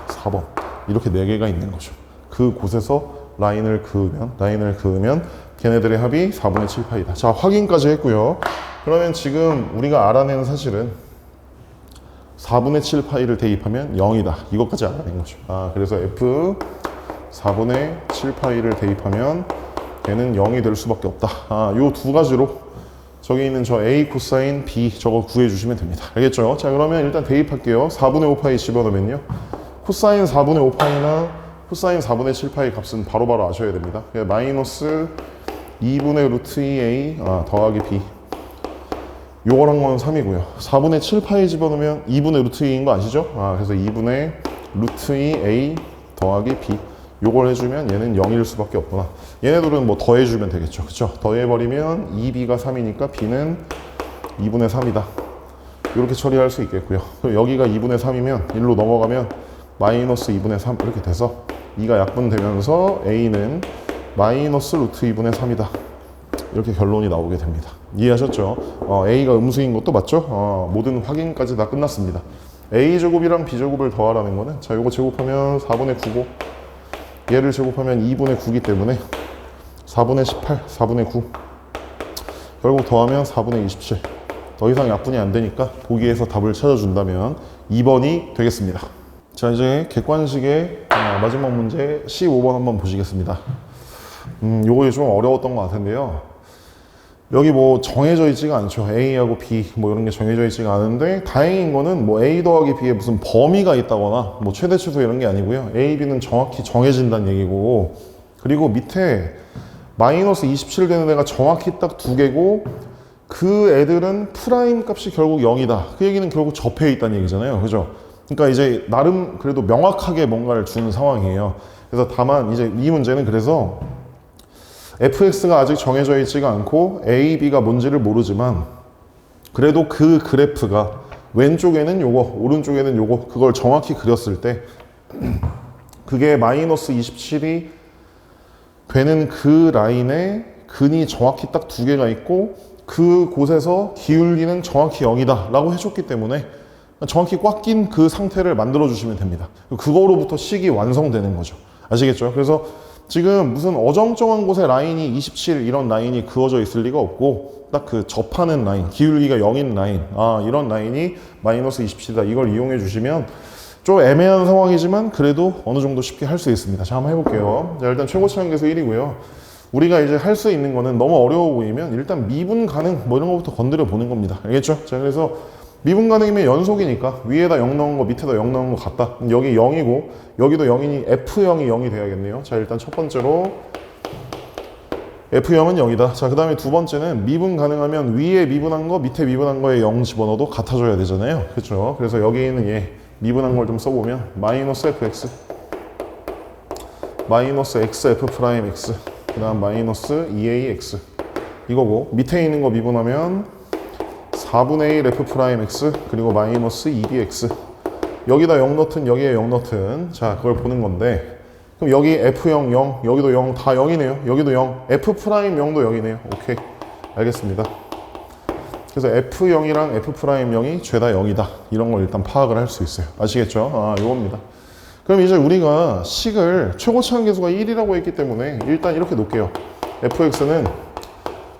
4번. 이렇게 4개가 있는 거죠. 그 곳에서 라인을 그으면 걔네들의 합이 4분의 7파이다. 자, 확인까지 했고요. 그러면 지금 우리가 알아낸 사실은 4분의 7파이를 대입하면 0이다. 이것까지 알아낸 거죠. 그래서 F 4분의 7파이를 대입하면 걔는 0이 될 수밖에 없다. 요 두 가지로 저기 있는 저 A 코사인 B 저거 구해주시면 됩니다. 알겠죠? 자, 그러면 일단 대입할게요. 4분의 5파이 집어넣으면요, 코사인 4분의 5파이나 코사인 4분의 7파이 값은 바로바로 아셔야 됩니다. 마이너스 2분의 루트 2A 더하기 B, 요거랑 건 3이고요. 4분의 7파이 집어넣으면 2분의 루트 2인 거 아시죠? 그래서 2분의 루트 2A 더하기 B, 요걸 해주면 얘는 0일 수밖에 없구나. 얘네들은 뭐 더해주면 되겠죠. 그쵸? 더해버리면 2b가 3이니까 b는 2분의 3이다. 이렇게 처리할 수 있겠고요. 여기가 2분의 3이면 1로 넘어가면 마이너스 2분의 3 이렇게 돼서 2가 약분되면서 a는 마이너스 루트 2분의 3이다. 이렇게 결론이 나오게 됩니다. 이해하셨죠? a가 음수인 것도 맞죠? 모든 확인까지 다 끝났습니다. a제곱이랑 b제곱을 더하라는 거는, 자, 요거 제곱하면 4분의 9고 얘를 제곱하면 2분의 9이기 때문에 4분의 18, 4분의 9, 결국 더하면 4분의 27. 더 이상 약분이 안 되니까 보기에서 답을 찾아준다면 2번이 되겠습니다. 자, 이제 객관식의 마지막 문제 15번 한번 보시겠습니다. 요거 좀 어려웠던 것 같은데요. 여기 뭐 정해져 있지가 않죠. A하고 B 뭐 이런 게 정해져 있지가 않은데 다행인 거는 뭐 A 더하기 B에 무슨 범위가 있다거나 뭐 최대치수 이런 게 아니고요. A, B는 정확히 정해진다는 얘기고, 그리고 밑에 마이너스 27 되는 애가 정확히 딱 두 개고 그 애들은 프라임 값이 결국 0이다. 그 얘기는 결국 접해 있다는 얘기잖아요. 그죠? 그러니까 이제 나름 그래도 명확하게 뭔가를 주는 상황이에요. 그래서 다만 이제 이 문제는 그래서 fx가 아직 정해져 있지가 않고 a, b가 뭔지를 모르지만 그래도 그 그래프가 왼쪽에는 요거, 오른쪽에는 요거, 그걸 정확히 그렸을 때 그게 마이너스 27이 되는 그 라인에 근이 정확히 딱 두 개가 있고 그 곳에서 기울기는 정확히 0이다 라고 해줬기 때문에 정확히 꽉 낀 그 상태를 만들어 주시면 됩니다. 그거로부터 식이 완성되는 거죠. 아시겠죠? 그래서 지금 무슨 어정쩡한 곳에 라인이 27 이런 라인이 그어져 있을 리가 없고 딱 그 접하는 라인, 기울기가 0인 라인, 이런 라인이 마이너스 27이다. 이걸 이용해 주시면 좀 애매한 상황이지만 그래도 어느 정도 쉽게 할 수 있습니다. 자, 한번 해볼게요. 자, 일단 최고차항계수 1이고요. 우리가 이제 할 수 있는 거는 너무 어려워 보이면 일단 미분 가능 뭐 이런 것부터 건드려 보는 겁니다. 알겠죠? 자, 그래서 미분 가능이면 연속이니까 위에다 0 넣은 거 밑에다 0 넣은 거 같다. 여기 0이고 여기도 0이니 F0이 0이 돼야겠네요. 자, 일단 첫 번째로 F0은 0이다. 자, 그 다음에 두 번째는 미분 가능하면 위에 미분한 거 밑에 미분한 거에 0 집어넣어도 같아져야 되잖아요. 그렇죠? 그래서 여기 있는 얘 미분한 걸 좀 써보면 마이너스 fx 마이너스 xf 프라임 x 그 다음 마이너스 2ax 이거고 밑에 있는 거 미분하면 4분의 1 f 프라임 x 그리고 마이너스 2bx 여기다 0 넣든 여기에 0 넣든 자 그걸 보는 건데 그럼 여기 f0 0 여기도 0 다 0이네요. 여기도 0 f 프라임 0도 0이네요. 오케이 알겠습니다. 그래서 f0이랑 f 프라임 0이 죄다 0이다 이런 걸 일단 파악을 할 수 있어요. 아시겠죠? 요겁니다. 그럼 이제 우리가 식을 최고차항계수가 1이라고 했기 때문에 일단 이렇게 놓을게요. fx는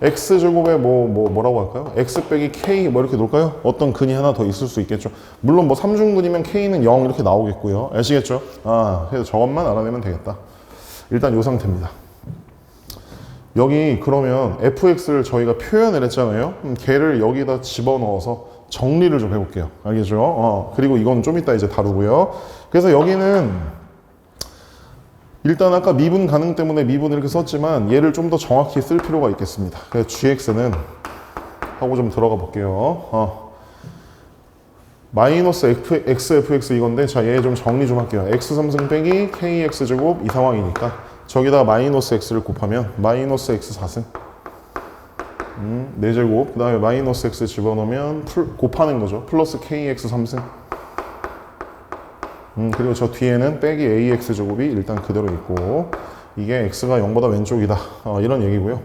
x제곱에 뭐라고 할까요? x 빼기 k 뭐 이렇게 놓을까요? 어떤 근이 하나 더 있을 수 있겠죠. 물론 뭐 3중근이면 k는 0 이렇게 나오겠고요. 아시겠죠? 그래서 저것만 알아내면 되겠다. 일단 이 상태입니다. 여기 그러면 fx를 저희가 표현을 했잖아요. 걔를 여기다 집어넣어서 정리를 좀 해볼게요. 알겠죠? 그리고 이건 좀 이따 이제 다루고요. 그래서 여기는 일단 아까 미분 가능 때문에 미분 이렇게 썼지만 얘를 좀 더 정확히 쓸 필요가 있겠습니다. 그래서 gx는 하고 좀 들어가 볼게요. 마이너스 xfx 이건데 자 얘 좀 정리 좀 할게요. x3승 빼기 kx제곱 이 상황이니까 저기다가 마이너스 x를 곱하면 마이너스 x 4승 4제곱 그 다음에 마이너스 x 집어넣으면 곱하는 거죠. 플러스 kx 3승 그리고 저 뒤에는 빼기 ax 제곱이 일단 그대로 있고 이게 x가 0보다 왼쪽이다 이런 얘기고요.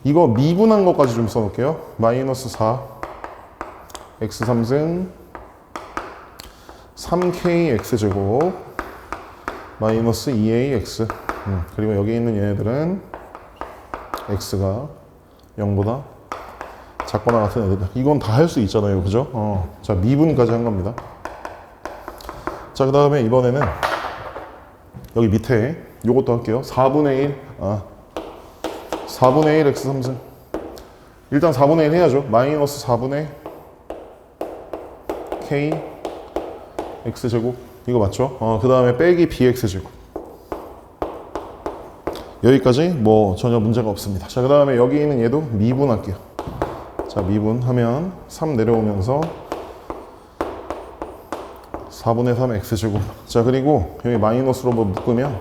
이거 미분한 것까지 좀 써놓을게요. 마이너스 4 x 3승 3kx 제곱 마이너스 2ax 그리고 여기 있는 얘네들은 x가 0보다 작거나 같은 애들 이건 다 할 수 있잖아요. 그죠? 자 미분까지 한 겁니다. 자, 그 다음에 이번에는 여기 밑에 요것도 할게요. 4분의 1 4분의 1 x 3승 일단 4분의 1 해야죠. 마이너스 4분의 k x제곱 이거 맞죠? 그 다음에 빼기 bx제곱 여기까지 뭐 전혀 문제가 없습니다. 자, 그 다음에 여기 있는 얘도 미분할게요. 자, 미분하면 3 내려오면서 4분의 3 x제곱 자 그리고 여기 마이너스로 뭐 묶으면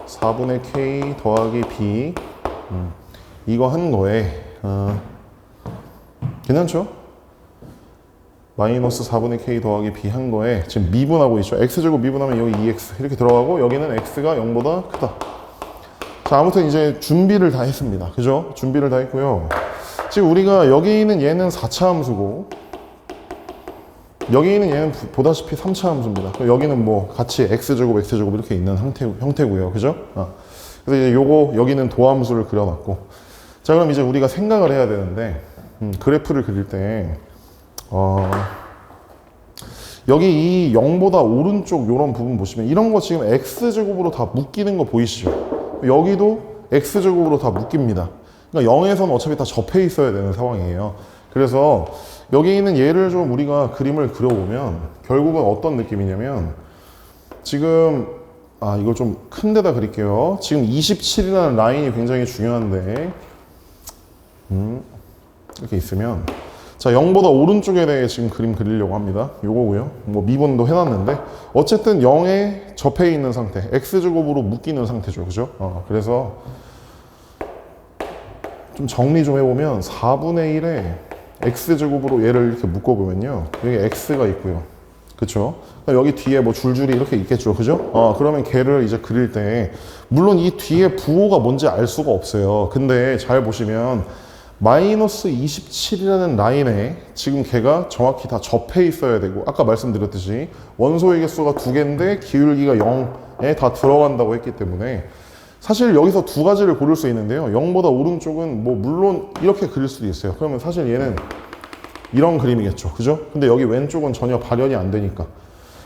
4분의 k 더하기 b 이거 한 거에 괜찮죠? 마이너스 4분의 k 더하기 b 한 거에 지금 미분하고 있죠. x제곱 미분하면 여기 2x 이렇게 들어가고 여기는 x가 0보다 크다. 자 아무튼 이제 준비를 다 했습니다. 그죠? 준비를 다 했고요. 지금 우리가 여기 있는 얘는 4차 함수고 여기 있는 얘는 보다시피 3차 함수입니다. 여기는 뭐 같이 x제곱 x제곱 이렇게 있는 형태고요. 그죠? 그래서 이제 요거 여기는 도함수를 그려놨고 자 그럼 이제 우리가 생각을 해야 되는데 그래프를 그릴 때 여기 이 0보다 오른쪽 요런 부분 보시면 이런 거 지금 x제곱으로 다 묶이는 거 보이시죠? 여기도 x제곱으로 다 묶입니다. 그러니까 0에서는 어차피 다 접해 있어야 되는 상황이에요. 그래서 여기 있는 얘를 좀 우리가 그림을 그려보면 결국은 어떤 느낌이냐면 지금 이걸 좀 큰 데다 그릴게요. 지금 27이라는 라인이 굉장히 중요한데 이렇게 있으면 자 0보다 오른쪽에 대해 지금 그림 그리려고 합니다. 요거고요. 뭐 미분도 해놨는데 어쨌든 0에 접해 있는 상태, x제곱으로 묶이는 상태죠. 그죠? 그래서 좀 정리 좀 해보면 4분의 1에 x제곱으로 얘를 이렇게 묶어보면요. 여기 x가 있고요. 그쵸? 여기 뒤에 뭐 줄줄이 이렇게 있겠죠. 그죠? 그러면 걔를 이제 그릴 때, 물론 이 뒤에 부호가 뭔지 알 수가 없어요. 근데 잘 보시면, 마이너스 27이라는 라인에 지금 걔가 정확히 다 접해 있어야 되고, 아까 말씀드렸듯이 원소의 개수가 2개인데 기울기가 0에 다 들어간다고 했기 때문에, 사실 여기서 두 가지를 고를 수 있는데요. 0보다 오른쪽은 뭐 물론 이렇게 그릴 수도 있어요. 그러면 사실 얘는 이런 그림이겠죠. 그죠? 근데 여기 왼쪽은 전혀 발현이 안 되니까.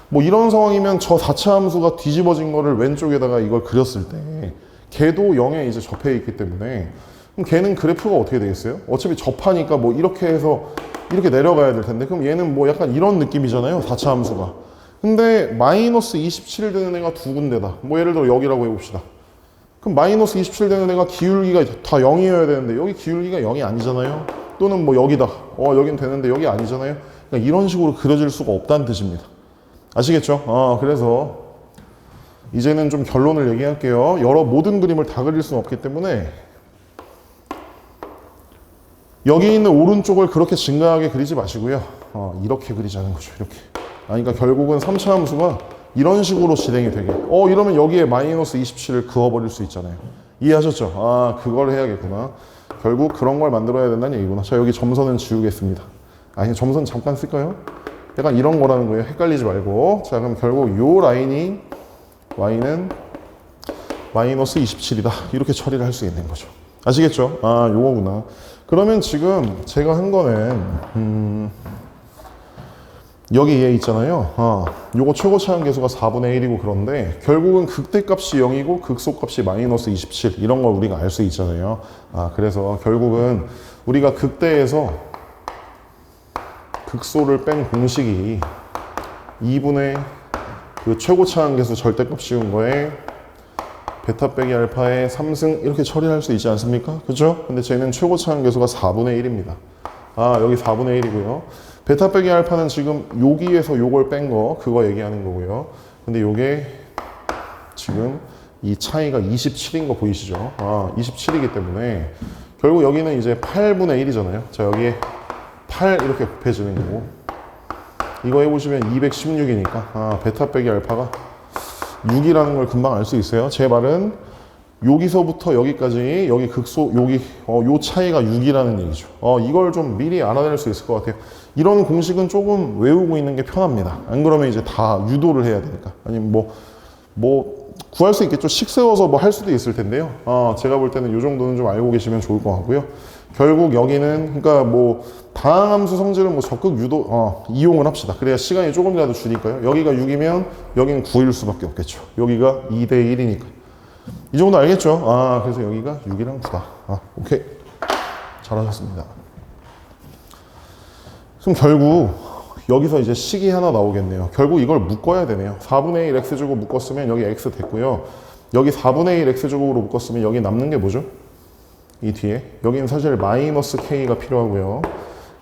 뭐 이런 상황이면 저 4차 함수가 뒤집어진 거를 왼쪽에다가 이걸 그렸을 때 걔도 0에 이제 접해 있기 때문에 그럼 걔는 그래프가 어떻게 되겠어요? 어차피 접하니까 뭐 이렇게 해서 이렇게 내려가야 될 텐데 그럼 얘는 뭐 약간 이런 느낌이잖아요. 4차 함수가. 근데 마이너스 27 되는 애가 두 군데다. 뭐 예를 들어 여기라고 해봅시다. 그럼 마이너스 27 되는 애가 기울기가 다 0이어야 되는데 여기 기울기가 0이 아니잖아요. 또는 뭐 여기다. 여긴 되는데 여기 아니잖아요. 그러니까 이런 식으로 그려질 수가 없다는 뜻입니다. 아시겠죠? 그래서 이제는 좀 결론을 얘기할게요. 모든 그림을 다 그릴 수는 없기 때문에 여기 있는 오른쪽을 그렇게 증가하게 그리지 마시고요. 이렇게 그리자는 거죠. 이렇게. 그러니까 결국은 3차 함수가 이런 식으로 진행이 되게. 이러면 여기에 마이너스 27을 그어버릴 수 있잖아요. 이해하셨죠? 그걸 해야겠구나. 결국 그런 걸 만들어야 된다는 얘기구나. 자, 여기 점선은 지우겠습니다. 점선 잠깐 쓸까요? 약간 이런 거라는 거예요. 헷갈리지 말고. 자, 그럼 결국 요 라인이 y는 마이너스 27이다. 이렇게 처리를 할 수 있는 거죠. 아시겠죠? 요거구나. 그러면 지금 제가 한 거는 여기 얘 있잖아요. 요거 최고 차항 계수가 4분의 1이고 그런데 결국은 극대값이 0이고 극소값이 마이너스 27 이런 걸 우리가 알 수 있잖아요. 그래서 결국은 우리가 극대에서 극소를 뺀 공식이 2분의 그 최고 차항 계수 절대값 씌운 거에 베타 빼기 알파의 3승 이렇게 처리할 수 있지 않습니까? 그죠? 근데 쟤는 최고 차항 계수가 4분의 1입니다. 여기 4분의 1이고요. 베타 빼기 알파는 지금 여기에서 요걸 뺀 거, 그거 얘기하는 거고요. 근데 요게 지금 이 차이가 27인 거 보이시죠? 27이기 때문에 결국 여기는 이제 8분의 1이잖아요. 자, 여기에 8 이렇게 곱해지는 거고. 이거 해보시면 216이니까 베타 빼기 알파가 6이라는 걸 금방 알 수 있어요. 제 말은 여기서부터 여기까지 여기 극소 여기 요 차이가 6이라는 얘기죠. 이걸 좀 미리 알아낼 수 있을 것 같아요. 이런 공식은 조금 외우고 있는 게 편합니다. 안 그러면 이제 다 유도를 해야 되니까. 아니면 뭐 구할 수 있겠죠. 식 세워서 뭐 할 수도 있을 텐데요. 제가 볼 때는 이 정도는 좀 알고 계시면 좋을 것 같고요. 결국 여기는 그러니까 뭐 다항함수 성질은 뭐 적극 유도 이용을 합시다. 그래야 시간이 조금이라도 주니까요. 여기가 6이면 여기는 9일 수밖에 없겠죠. 여기가 2대 1이니까. 이 정도 알겠죠? 그래서 여기가 6이랑 9다. 오케이. 잘하셨습니다. 그럼 결국 여기서 이제 식이 하나 나오겠네요. 결국 이걸 묶어야 되네요. 4분의 1 x제곱 묶었으면 여기 x 됐고요. 여기 4분의 1 x제곱으로 묶었으면 여기 남는 게 뭐죠? 이 뒤에. 여기는 사실 마이너스 k가 필요하고요.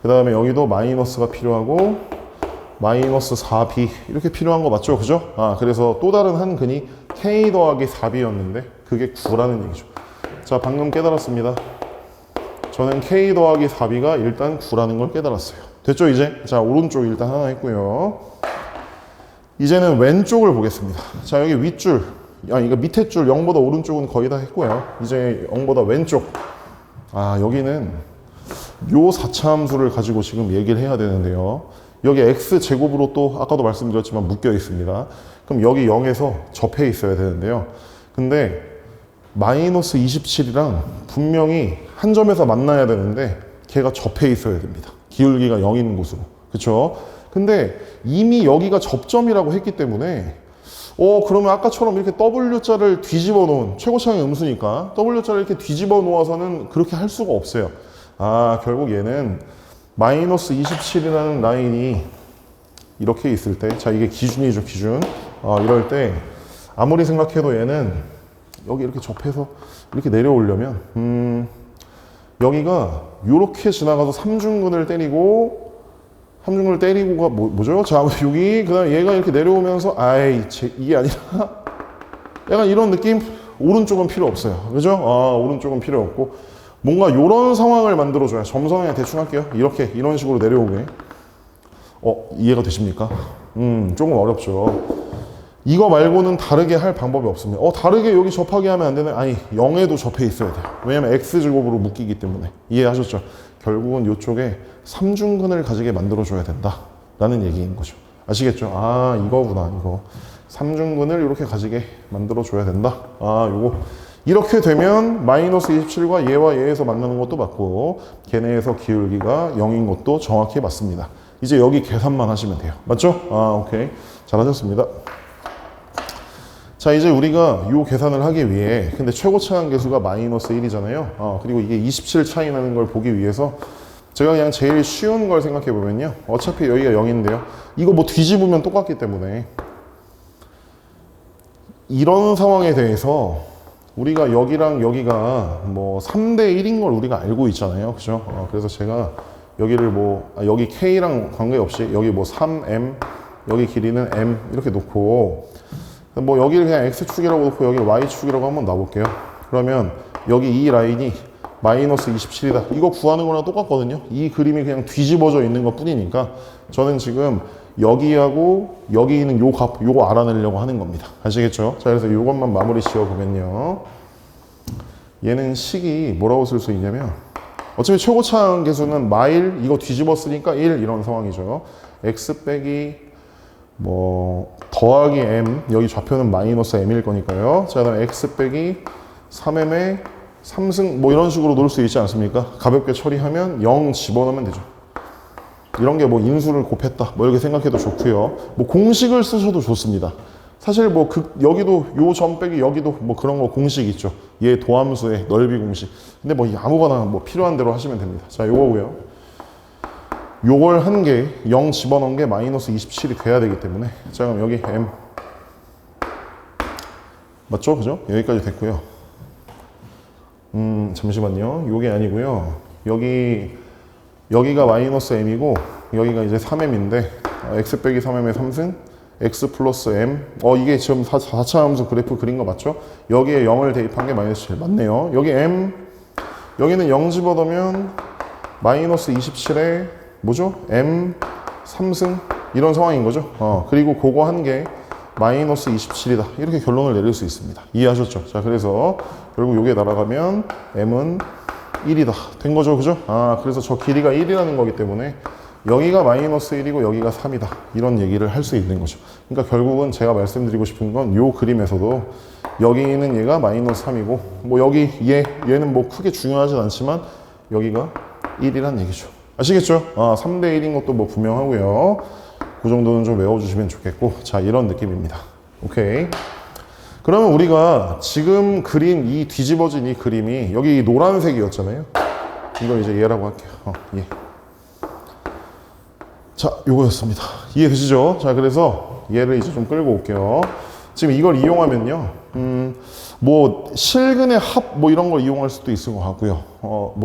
그 다음에 여기도 마이너스가 필요하고 마이너스 4b 이렇게 필요한 거 맞죠? 그죠? 그래서 또 다른 한 근이 k 더하기 4b였는데 그게 9라는 얘기죠. 자, 방금 깨달았습니다. 저는 k 더하기 4b가 일단 9라는 걸 깨달았어요. 됐죠, 이제? 자, 오른쪽 일단 하나 했고요. 이제는 왼쪽을 보겠습니다. 자, 여기 윗줄, 이거 밑에 줄 0보다 오른쪽은 거의 다 했고요. 이제 0보다 왼쪽. 여기는 요 4차 함수를 가지고 지금 얘기를 해야 되는데요. 여기 x제곱으로 또 아까도 말씀드렸지만 묶여 있습니다. 그럼 여기 0에서 접해 있어야 되는데요. 근데 마이너스 27이랑 분명히 한 점에서 만나야 되는데 걔가 접해 있어야 됩니다. 기울기가 0인 곳으로. 그쵸? 근데 이미 여기가 접점이라고 했기 때문에 그러면 아까처럼 이렇게 W자를 뒤집어 놓은, 최고차항이 음수니까 W자를 이렇게 뒤집어 놓아서는 그렇게 할 수가 없어요. 결국 얘는 마이너스 27이라는 라인이 이렇게 있을 때, 자, 이게 기준이죠, 기준. 이럴 때 아무리 생각해도 얘는 여기 이렇게 접해서 이렇게 내려오려면 여기가 이렇게 지나가서 삼중근을 때리고가 뭐죠? 자, 여기 그다음 얘가 이렇게 내려오면서 이게 아니라 약간 이런 느낌? 오른쪽은 필요 없어요. 그죠? 오른쪽은 필요 없고 뭔가 이런 상황을 만들어줘야, 점선을 그냥 대충 할게요. 이런 식으로 내려오게. 이해가 되십니까? 조금 어렵죠. 이거 말고는 다르게 할 방법이 없습니다. 다르게 여기 접하게 하면 안 되네. 0에도 접해 있어야 돼요. 왜냐면 X제곱으로 묶이기 때문에. 이해하셨죠? 결국은 이쪽에 삼중근을 가지게 만들어줘야 된다 라는 얘기인 거죠. 아시겠죠? 이거구나, 이거. 삼중근을 이렇게 가지게 만들어줘야 된다. 요거. 이렇게 되면 마이너스 27과 얘와 얘에서 만나는 것도 맞고 걔네에서 기울기가 0인 것도 정확히 맞습니다. 이제 여기 계산만 하시면 돼요. 맞죠? 오케이. 잘하셨습니다. 자, 이제 우리가 이 계산을 하기 위해, 근데 최고차항 계수가 마이너스 1이잖아요. 그리고 이게 27 차이 나는 걸 보기 위해서 제가 그냥 제일 쉬운 걸 생각해 보면요. 어차피 여기가 0인데요. 이거 뭐 뒤집으면 똑같기 때문에 이런 상황에 대해서 우리가 여기랑 여기가 뭐 3대 1인 걸 우리가 알고 있잖아요. 그죠? 그래서 제가 여기를 여기 K랑 관계없이 여기 3M, 여기 길이는 M 이렇게 놓고 여기를 그냥 X축이라고 놓고 여기 Y축이라고 한번 놔볼게요. 그러면 여기 이 라인이 마이너스 27이다. 이거 구하는 거랑 똑같거든요. 이 그림이 그냥 뒤집어져 있는 것 뿐이니까 저는 지금 여기하고 여기 있는 요 값, 요거 알아내려고 하는 겁니다. 아시겠죠? 자, 그래서 요것만 마무리 지어보면요. 얘는 식이 뭐라고 쓸 수 있냐면 어차피 최고차항 계수는 마일, 이거 뒤집었으니까 1 이런 상황이죠. X 빼기 더하기 M, 여기 좌표는 마이너스 M일 거니까요. 자, 그다음에 X 빼기 3M에 3승 이런 식으로 놓을 수 있지 않습니까? 가볍게 처리하면 0 집어넣으면 되죠. 이런 게 인수를 곱했다 이렇게 생각해도 좋고요. 공식을 쓰셔도 좋습니다. 사실 여기도 요 점 빼기 여기도 그런 거 공식 있죠. 얘 도함수의 넓이 공식. 근데 아무거나 필요한 대로 하시면 됩니다. 자, 요거고요. 요걸 한 개 0 집어넣은 게 마이너스 27이 돼야 되기 때문에, 자, 그럼 여기 M 맞죠? 그죠? 여기까지 됐고요. 잠시만요. 요게 아니고요. 여기가 마이너스 M이고 여기가 이제 3M인데 X 빼기 3M의 3승 X 플러스 M. 이게 지금 4차 함수 그래프 그린 거 맞죠? 여기에 0을 대입한 게 마이너스 7 맞네요. 여기 M, 여기는 0 집어넣으면 마이너스 27에 뭐죠? M 3승 이런 상황인 거죠. 그리고 그거 한 개 마이너스 27이다. 이렇게 결론을 내릴 수 있습니다. 이해하셨죠? 자, 그래서 결국 요게 날아가면 M은 1이다. 된 거죠. 그죠? 그래서 저 길이가 1이라는 거기 때문에 여기가 마이너스 1이고 여기가 3이다. 이런 얘기를 할 수 있는 거죠. 그러니까 결국은 제가 말씀드리고 싶은 건 요 그림에서도 여기 있는 얘가 마이너스 3이고 여기 얘는 크게 중요하진 않지만 여기가 1이란 얘기죠. 아시겠죠? 3대 1인 것도 분명하고요. 그 정도는 좀 외워주시면 좋겠고, 자, 이런 느낌입니다. 오케이. 그러면 우리가 지금 그린 이 뒤집어진 이 그림이 여기 노란색이었잖아요. 이걸 이제 얘라고 할게요. 얘. 자, 요거였습니다. 이해되시죠? 자, 그래서 얘를 이제 좀 끌고 올게요. 지금 이걸 이용하면요. 실근의 합 이런 걸 이용할 수도 있을 것 같고요.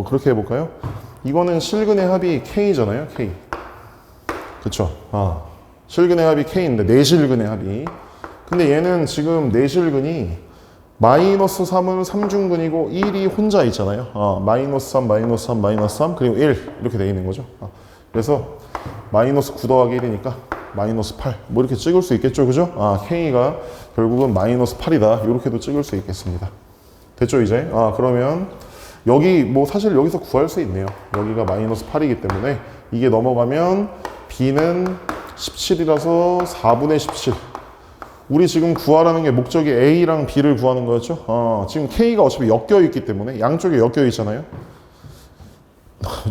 그렇게 해볼까요? 이거는 실근의 합이 K잖아요. K. 그쵸? 실근의 합이 K인데 내실근의 합이. 근데 얘는 지금 내실근이 마이너스 3은 3중근이고 1이 혼자 있잖아요. 마이너스 3, 마이너스 3, 마이너스 3, 그리고 1 이렇게 돼 있는 거죠. 그래서 마이너스 9 더하기 1이니까 마이너스 8 이렇게 찍을 수 있겠죠. 그죠? K가 결국은 마이너스 8이다. 이렇게도 찍을 수 있겠습니다. 됐죠, 이제? 그러면 여기 사실 여기서 구할 수 있네요. 여기가 마이너스 8이기 때문에 이게 넘어가면 B는 17이라서 4분의 17. 우리 지금 구하라는 게 목적이 A랑 B를 구하는 거였죠? 지금 K가 어차피 엮여 있기 때문에 양쪽에 엮여 있잖아요.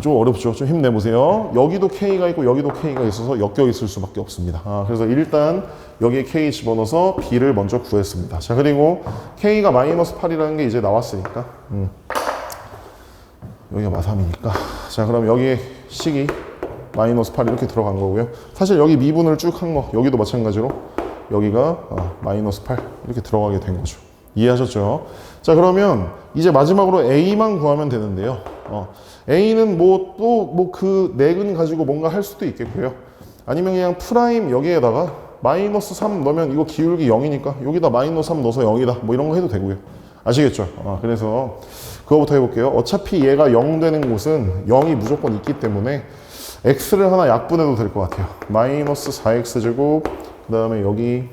좀 어렵죠. 좀 힘내보세요. 여기도 K가 있고 여기도 K가 있어서 엮여 있을 수밖에 없습니다. 그래서 일단 여기에 K 집어넣어서 B를 먼저 구했습니다. 자, 그리고 K가 마이너스 8이라는 게 이제 나왔으니까 여기가 마3이니까 자, 그럼 여기에 식이 마이너스 8 이렇게 들어간 거고요. 사실 여기 미분을 쭉 한 거 여기도 마찬가지로 여기가 마이너스 8 이렇게 들어가게 된 거죠. 이해하셨죠? 자, 그러면 이제 마지막으로 A만 구하면 되는데요. A는 뭐 또 뭐 그 내근 가지고 뭔가 할 수도 있겠고요. 아니면 그냥 프라임 여기에다가 마이너스 3 넣으면 이거 기울기 0이니까 여기다 마이너스 3 넣어서 0이다. 뭐 이런 거 해도 되고요. 아시겠죠? 그래서 그거부터 해볼게요. 어차피 얘가 0 되는 곳은 0이 무조건 있기 때문에 x를 하나 약분해도 될 것 같아요. 마이너스 4x제곱 그 다음에 여기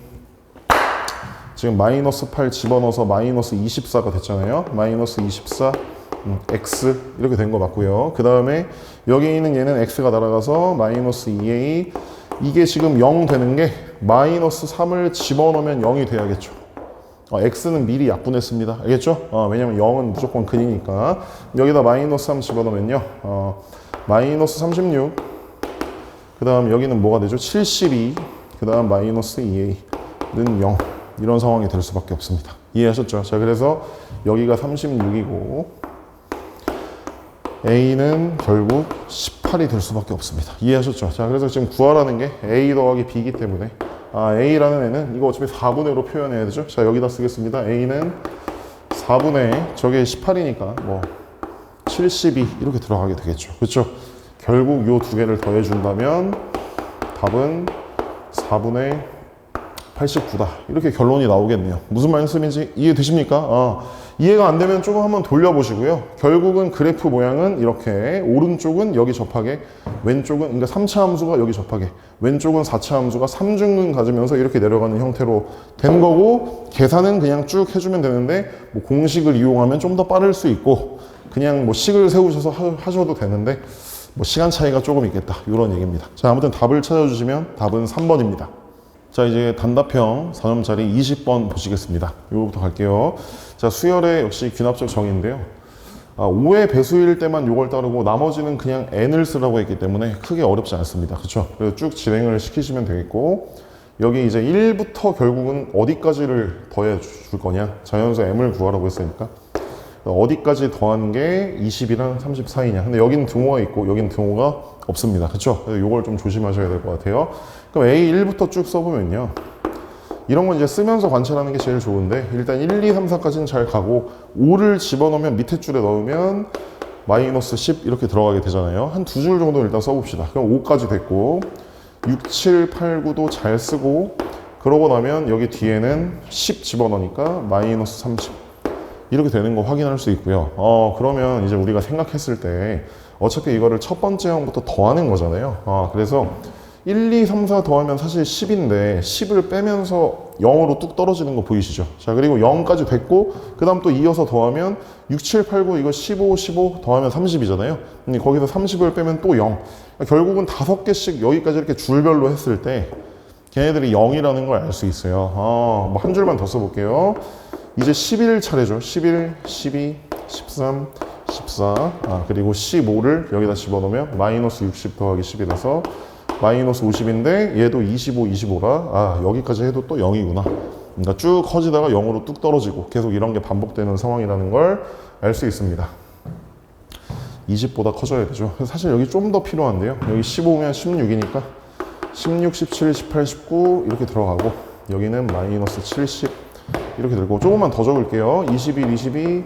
지금 마이너스 8 집어넣어서 마이너스 24가 됐잖아요. 마이너스 24 x 이렇게 된 거 맞고요. 그 다음에 여기 있는 얘는 x가 날아가서 마이너스 2a 이게 지금 0 되는 게 마이너스 3을 집어넣으면 0이 돼야겠죠. x는 미리 약분했습니다. 알겠죠? 왜냐면 0은 무조건 근이니까. 여기다 마이너스 3 집어넣으면요. 마이너스 36. 그 다음 여기는 뭐가 되죠? 72. 그 다음 마이너스 2a는 0. 이런 상황이 될 수밖에 없습니다. 이해하셨죠? 자, 그래서 여기가 36이고 a는 결국 18이 될 수밖에 없습니다. 이해하셨죠? 자, 그래서 지금 구하라는 게 a 더하기 b이기 때문에 a라는 애는 이거 어차피 4분의 1로 표현해야 되죠? 자, 여기다 쓰겠습니다. a는 4분의 저게 18이니까 뭐 72 이렇게 들어가게 되겠죠. 그렇죠? 결국 요 두 개를 더해준다면 답은 4분의 89다. 이렇게 결론이 나오겠네요. 무슨 말씀인지 이해되십니까? 이해가 안 되면 조금 한번 돌려보시고요. 결국은 그래프 모양은 이렇게 오른쪽은 여기 접하게 왼쪽은 그러니까 3차 함수가 여기 접하게 왼쪽은 4차 함수가 3중근 가지면서 이렇게 내려가는 형태로 된 거고 계산은 그냥 쭉 해주면 되는데 뭐 공식을 이용하면 좀 더 빠를 수 있고 그냥 뭐 식을 세우셔서 하셔도 되는데 뭐 시간 차이가 조금 있겠다 이런 얘기입니다. 자, 아무튼 답을 찾아주시면 답은 3번입니다. 자, 이제 단답형 4점짜리 20번 보시겠습니다. 이거부터 갈게요. 자, 수열의 역시 귀납적 정의인데요. 5의 배수일 때만 요걸 따르고 나머지는 그냥 n을 쓰라고 했기 때문에 크게 어렵지 않습니다. 그렇죠? 그래서 쭉 진행을 시키시면 되겠고 여기 이제 1부터 결국은 어디까지를 더해 줄 거냐 자연수 m을 구하라고 했으니까 어디까지 더하는 게 20이랑 30 사이냐. 근데 여기는 등호가 있고 여기는 등호가 없습니다. 그렇죠? 그래서 이걸 좀 조심하셔야 될 것 같아요. 그럼 A1부터 쭉 써보면요. 이런 건 이제 쓰면서 관찰하는 게 제일 좋은데 일단 1, 2, 3, 4까지는 잘 가고 5를 집어넣으면 밑에 줄에 넣으면 마이너스 10 이렇게 들어가게 되잖아요. 한 두 줄 정도 일단 써봅시다. 그럼 5까지 됐고 6, 7, 8, 9도 잘 쓰고 그러고 나면 여기 뒤에는 10 집어넣으니까 마이너스 30 이렇게 되는 거 확인할 수 있고요. 그러면 이제 우리가 생각했을 때 어차피 이거를 첫 번째 항부터 더하는 거잖아요. 그래서 1, 2, 3, 4 더하면 사실 10인데 10을 빼면서 0으로 뚝 떨어지는 거 보이시죠? 자, 그리고 0까지 됐고 그 다음 또 이어서 더하면 6, 7, 8, 9 이거 15, 15 더하면 30이잖아요. 근데 거기서 30을 빼면 또 0. 그러니까 결국은 5개씩 여기까지 이렇게 줄별로 했을 때 걔네들이 0이라는 걸 알 수 있어요. 뭐 한 줄만 더 써볼게요. 이제 11 차례죠. 11, 12, 13, 14 그리고 15를 여기다 집어넣으면 마이너스 60 더하기 10이라서 마이너스 50인데 얘도 25, 25라 여기까지 해도 또 0이구나. 그러니까 쭉 커지다가 0으로 뚝 떨어지고 계속 이런 게 반복되는 상황이라는 걸 알 수 있습니다. 20보다 커져야 되죠. 사실 여기 좀 더 필요한데요. 여기 15면 16이니까 16, 17, 18, 19 이렇게 들어가고 여기는 마이너스 70 이렇게 들고 조금만 더 적을게요. 21, 22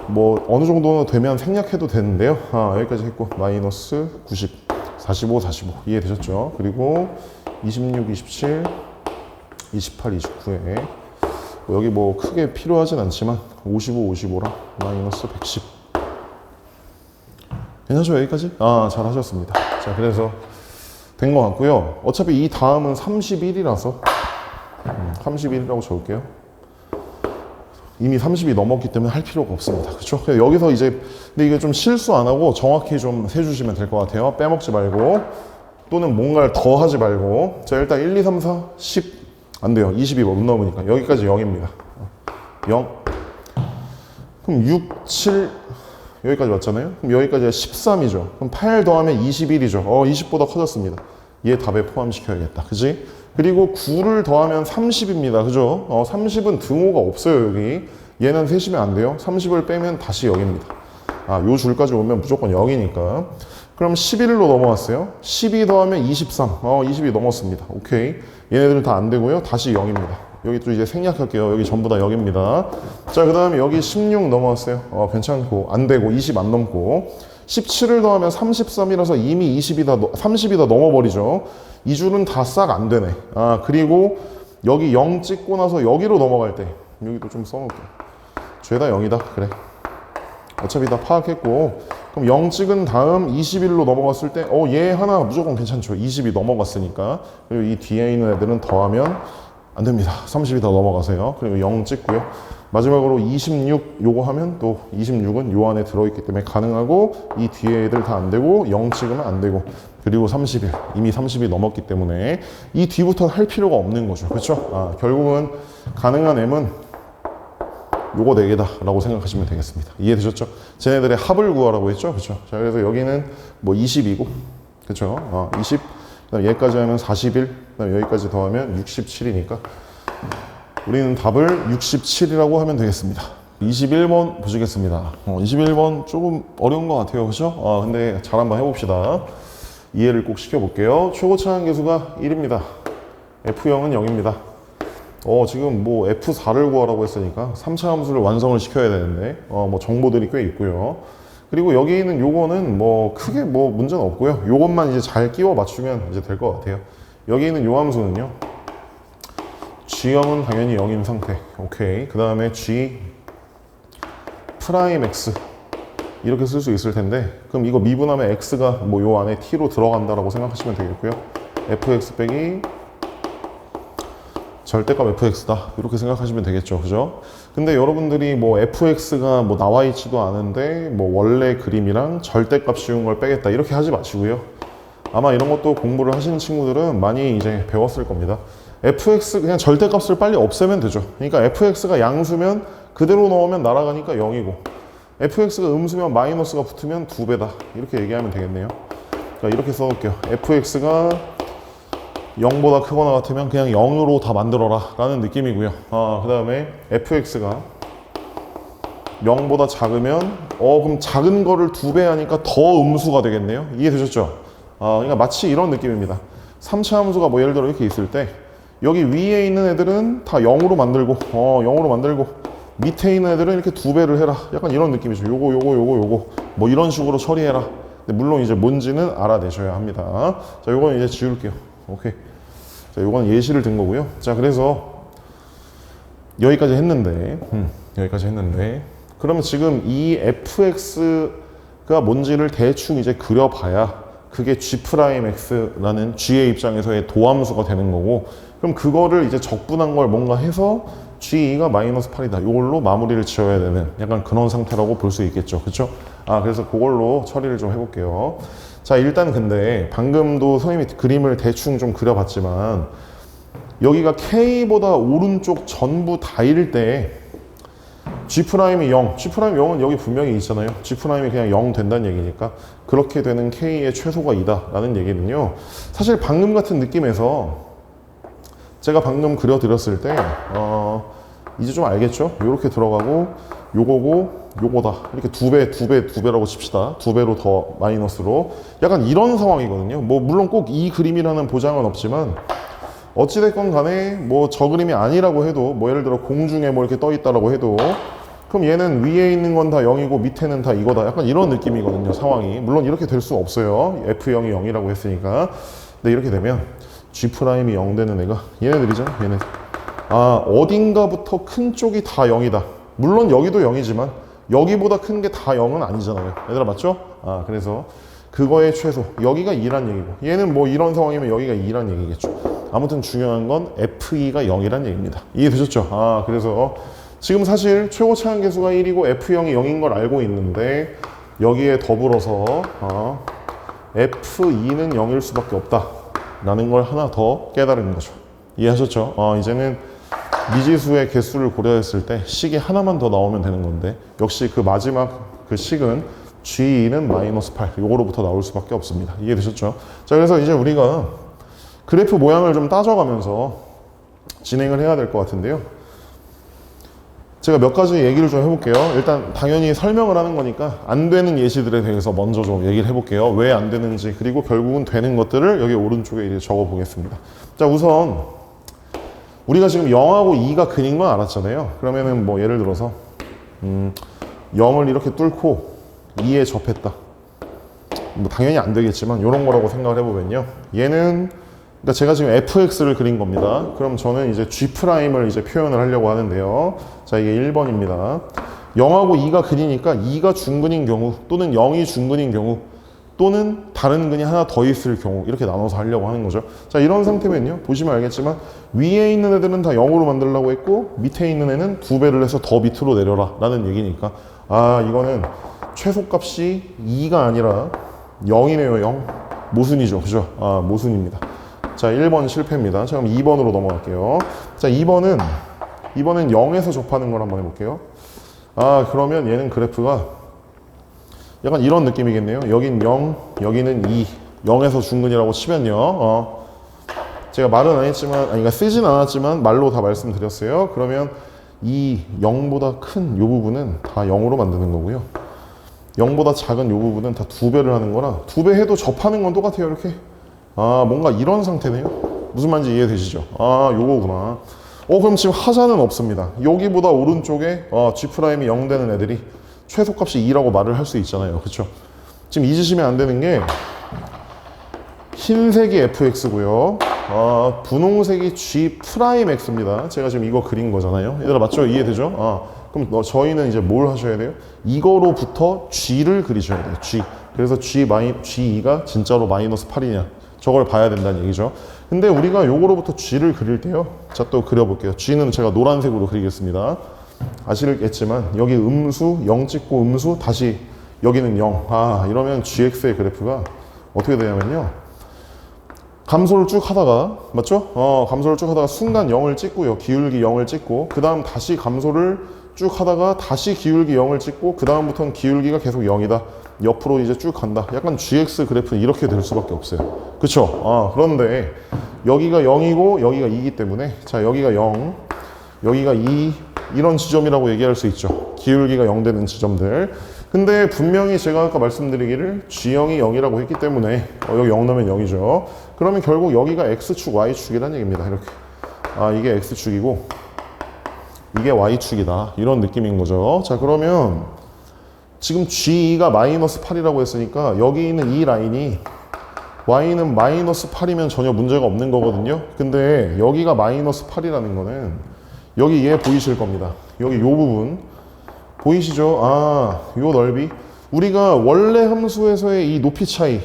뭐 어느 정도는 되면 생략해도 되는데요. 여기까지 했고 마이너스 90 45, 45 이해되셨죠? 그리고 26, 27 28, 29에 여기 뭐 크게 필요하진 않지만 55, 55랑 마이너스 110 괜찮죠? 여기까지? 잘 하셨습니다. 자, 그래서 된 것 같고요. 어차피 이 다음은 31이라서 31이라고 적을게요. 이미 30이 넘었기 때문에 할 필요가 없습니다. 그렇죠? 여기서 이제 근데 이게 좀 실수 안 하고 정확히 좀 세주시면 될 것 같아요. 빼먹지 말고 또는 뭔가를 더 하지 말고 자, 일단 1, 2, 3, 4, 10 안 돼요. 20이 못 넘으니까 여기까지 0입니다. 0 그럼 6, 7 여기까지 왔잖아요. 그럼 여기까지가 13이죠. 그럼 8 더하면 21이죠. 20보다 커졌습니다. 얘 답에 포함시켜야겠다. 그지? 그리고 9를 더하면 30입니다. 그죠? 30은 등호가 없어요, 여기. 얘는 셋이면 안 돼요. 30을 빼면 다시 0입니다. 요 줄까지 오면 무조건 0이니까. 그럼 11로 넘어왔어요. 12 더하면 23. 20이 넘었습니다. 오케이. 얘네들은 다 안 되고요. 다시 0입니다. 여기 또 이제 생략할게요. 여기 전부 다 0입니다. 자, 그 다음에 여기 16 넘어왔어요. 괜찮고, 안 되고, 20 안 넘고. 17을 더하면 33이라서 이미 30이 다 넘어버리죠. 이 줄은 다 싹 안 되네. 그리고 여기 0 찍고 나서 여기로 넘어갈 때, 여기도 좀 써놓을게요. 죄다 0이다. 그래. 어차피 다 파악했고, 그럼 0 찍은 다음 21로 넘어갔을 때, 얘 하나 무조건 괜찮죠. 20이 넘어갔으니까. 그리고 이 뒤에 있는 애들은 더하면 안 됩니다. 30이 다 넘어가세요. 그리고 0 찍고요. 마지막으로 26 요거 하면 또 26은 요 안에 들어있기 때문에 가능하고, 이 뒤에 애들 다 안 되고 0 찍으면 안 되고, 그리고 31 이미 30이 넘었기 때문에 이 뒤부터는 할 필요가 없는 거죠. 그렇죠? 결국은 가능한 m은 요거 4개다 라고 생각하시면 되겠습니다. 이해되셨죠? 쟤네들의 합을 구하라고 했죠? 그렇죠? 자, 그래서 여기는 뭐 20이고, 그렇죠? 20, 그다음 얘까지 하면 41, 그다음 여기까지 더하면 67이니까 우리는 답을 67이라고 하면 되겠습니다. 21번 보시겠습니다. 21번 조금 어려운 것 같아요. 그렇죠? 근데 잘 한번 해봅시다. 이해를 꼭 시켜볼게요. 최고차항 계수가 1입니다. F0은 0입니다. 지금 뭐 F4를 구하라고 했으니까 3차 함수를 완성을 시켜야 되는데, 뭐 정보들이 꽤 있고요. 그리고 여기 있는 요거는 뭐 크게 뭐 문제는 없고요. 요것만 이제 잘 끼워 맞추면 이제 될 것 같아요. 여기 있는 요 함수는요. G0은 당연히 0인 상태. 오케이. 그 다음에 G 프라임 X. 이렇게 쓸 수 있을 텐데, 그럼 이거 미분하면 X가 뭐 요 안에 T로 들어간다라고 생각하시면 되겠고요. FX 빼기 절대값 fx다 이렇게 생각하시면 되겠죠. 그죠? 근데 여러분들이 뭐 fx가 뭐 나와 있지도 않은데 뭐 원래 그림이랑 절대값 씌운 걸 빼겠다 이렇게 하지 마시고요. 아마 이런 것도 공부를 하시는 친구들은 많이 이제 배웠을 겁니다. fx 그냥 절대값을 빨리 없애면 되죠. 그러니까 fx가 양수면 그대로 넣으면 날아가니까 0이고, fx가 음수면 마이너스가 붙으면 2배다 이렇게 얘기하면 되겠네요. 그러니까 이렇게 써놓을게요. fx가 0보다 크거나 같으면 그냥 0으로 다 만들어라 라는 느낌이고요. 그 다음에 fx가 0보다 작으면 그럼 작은 거를 2배 하니까 더 음수가 되겠네요. 이해되셨죠? 그러니까 마치 이런 느낌입니다. 3차 함수가 뭐 예를 들어 이렇게 있을 때 여기 위에 있는 애들은 다 0으로 만들고 0으로 만들고 밑에 있는 애들은 이렇게 2배를 해라. 약간 이런 느낌이죠. 요거 뭐 이런 식으로 처리해라. 근데 물론 이제 뭔지는 알아내셔야 합니다. 자, 요거는 이제 지울게요. 오케이. 자, 요건 예시를 든 거고요. 자, 그래서 여기까지 했는데, 그러면 지금 이 fx가 뭔지를 대충 이제 그려봐야 그게 g'x라는 g의 입장에서의 도함수가 되는 거고, 그럼 그거를 이제 적분한 걸 뭔가 해서 g2가 마이너스 8이다. 이걸로 마무리를 지어야 되는 약간 그런 상태라고 볼 수 있겠죠. 그렇죠? 그래서 그걸로 처리를 좀 해볼게요. 자, 일단 근데 방금도 선생님이 그림을 대충 좀 그려봤지만 여기가 K보다 오른쪽 전부 다일 때 G'이 0, G'0은 여기 분명히 있잖아요. G'이 그냥 0 된다는 얘기니까 그렇게 되는 K의 최소가 2다 라는 얘기는요, 사실 방금 같은 느낌에서 제가 방금 그려드렸을 때 이제 좀 알겠죠? 이렇게 들어가고 요거고 요거다 이렇게 2배라고 칩시다. 2배로 더 마이너스로 약간 이런 상황이거든요. 뭐 물론 꼭 이 그림이라는 보장은 없지만 어찌됐건 간에 뭐 저 그림이 아니라고 해도 뭐 예를 들어 공중에 뭐 이렇게 떠 있다라고 해도 그럼 얘는 위에 있는 건 다 0이고 밑에는 다 이거다. 약간 이런 느낌이거든요, 상황이. 물론 이렇게 될 수 없어요. F0이 0이라고 했으니까. 근데 이렇게 되면 G'이 0 되는 애가 얘네들이잖아, 얘네들. 어딘가부터 큰 쪽이 다 0이다. 물론 여기도 0이지만 여기보다 큰 게 다 0은 아니잖아요. 얘들아, 맞죠? 그래서 그거의 최소, 여기가 2란 얘기고, 얘는 뭐 이런 상황이면 여기가 2란 얘기겠죠. 아무튼 중요한 건 F2가 0이란 얘기입니다. 이해되셨죠? 그래서 지금 사실 최고차항 계수가 1이고 F0이 0인 걸 알고 있는데 여기에 더불어서 F2는 0일 수밖에 없다 라는 걸 하나 더 깨달은 거죠. 이해하셨죠? 이제는 미지수의 개수를 고려했을 때 식이 하나만 더 나오면 되는 건데, 역시 그 마지막 그 식은 G는 마이너스 8 요거로부터 나올 수밖에 없습니다. 이해되셨죠? 자, 그래서 이제 우리가 그래프 모양을 좀 따져가면서 진행을 해야 될 것 같은데요. 제가 몇 가지 얘기를 좀 해볼게요. 일단 당연히 설명을 하는 거니까 안 되는 예시들에 대해서 먼저 좀 얘기를 해볼게요. 왜 안 되는지, 그리고 결국은 되는 것들을 여기 오른쪽에 이제 적어 보겠습니다. 자, 우선 우리가 지금 0하고 2가 근인 건 알았잖아요. 그러면은 뭐 예를 들어서 0을 이렇게 뚫고 2에 접했다. 뭐 당연히 안 되겠지만 이런 거라고 생각을 해보면요. 얘는 그러니까 제가 지금 fx를 그린 겁니다. 그럼 저는 이제 g'을 이제 표현을 하려고 하는데요. 자, 이게 1번입니다. 0하고 2가 근이니까 2가 중근인 경우 또는 0이 중근인 경우 또는 다른 근이 하나 더 있을 경우 이렇게 나눠서 하려고 하는 거죠. 자, 이런 상태면요. 보시면 알겠지만 위에 있는 애들은 다 0으로 만들려고 했고 밑에 있는 애는 2배를 해서 더 밑으로 내려라 라는 얘기니까 아, 이거는 최소값이 2가 아니라 0이네요. 0. 모순이죠. 그죠? 아, 모순입니다. 자, 1번 실패입니다. 자, 그럼 2번으로 넘어갈게요. 자, 2번은 0에서 접하는 걸 한번 해볼게요. 아, 그러면 얘는 그래프가 약간 이런 느낌이겠네요. 여긴 0, 여기는 2. 0에서 중근이라고 치면요. 제가 말은 안 했지만, 그러니까 쓰진 않았지만 말로 다 말씀드렸어요. 그러면 이 0보다 큰 이 부분은 다 0으로 만드는 거고요. 0보다 작은 이 부분은 다 2배를 하는 거라 2배 해도 접하는 건 똑같아요. 이렇게. 아, 뭔가 이런 상태네요. 무슨 말인지 이해되시죠? 아, 요거구나. 그럼 지금 하자는 없습니다. 여기보다 오른쪽에 G'이 0 되는 애들이 최소값이 2라고 말을 할 수 있잖아요. 그쵸? 지금 잊으시면 안 되는 게 흰색이 fx고요. 분홍색이 G'x입니다. 제가 지금 이거 그린 거잖아요. 얘들아, 맞죠? 이해되죠? 그럼 저희는 이제 뭘 하셔야 돼요? 이거로부터 G를 그리셔야 돼요. G. 그래서 G2가 진짜로 마이너스 8이냐. 저걸 봐야 된다는 얘기죠. 근데 우리가 요거로부터 G를 그릴 때요. 자, 또 그려볼게요. G는 제가 노란색으로 그리겠습니다. 아시겠지만 여기 음수 0 찍고 음수 다시 여기는 0. 이러면 GX의 그래프가 어떻게 되냐면요. 감소를 쭉 하다가 맞죠? 감소를 쭉 하다가 순간 0을 찍고요. 기울기 0을 찍고 그 다음 다시 감소를 쭉 하다가 다시 기울기 0을 찍고 그 다음부터는 기울기가 계속 0이다. 옆으로 이제 쭉 간다. 약간 GX 그래프는 이렇게 될 수밖에 없어요. 그쵸? 그런데 여기가 0이고 여기가 2이기 때문에 자, 여기가 0, 여기가 2 이런 지점이라고 얘기할 수 있죠. 기울기가 0 되는 지점들. 근데 분명히 제가 아까 말씀드리기를 G형이 0이라고 했기 때문에 여기 0 넣으면 0이죠. 그러면 결국 여기가 X축, Y축이라는 얘기입니다. 이렇게. 이게 X축이고 이게 Y축이다. 이런 느낌인 거죠. 자, 그러면 지금 G가 마이너스 8이라고 했으니까 여기 있는 이 라인이 Y는 마이너스 8이면 전혀 문제가 없는 거거든요. 근데 여기가 마이너스 8이라는 거는 여기 얘 보이실 겁니다. 여기 요 부분 보이시죠? 요 넓이 우리가 원래 함수에서의 이 높이 차이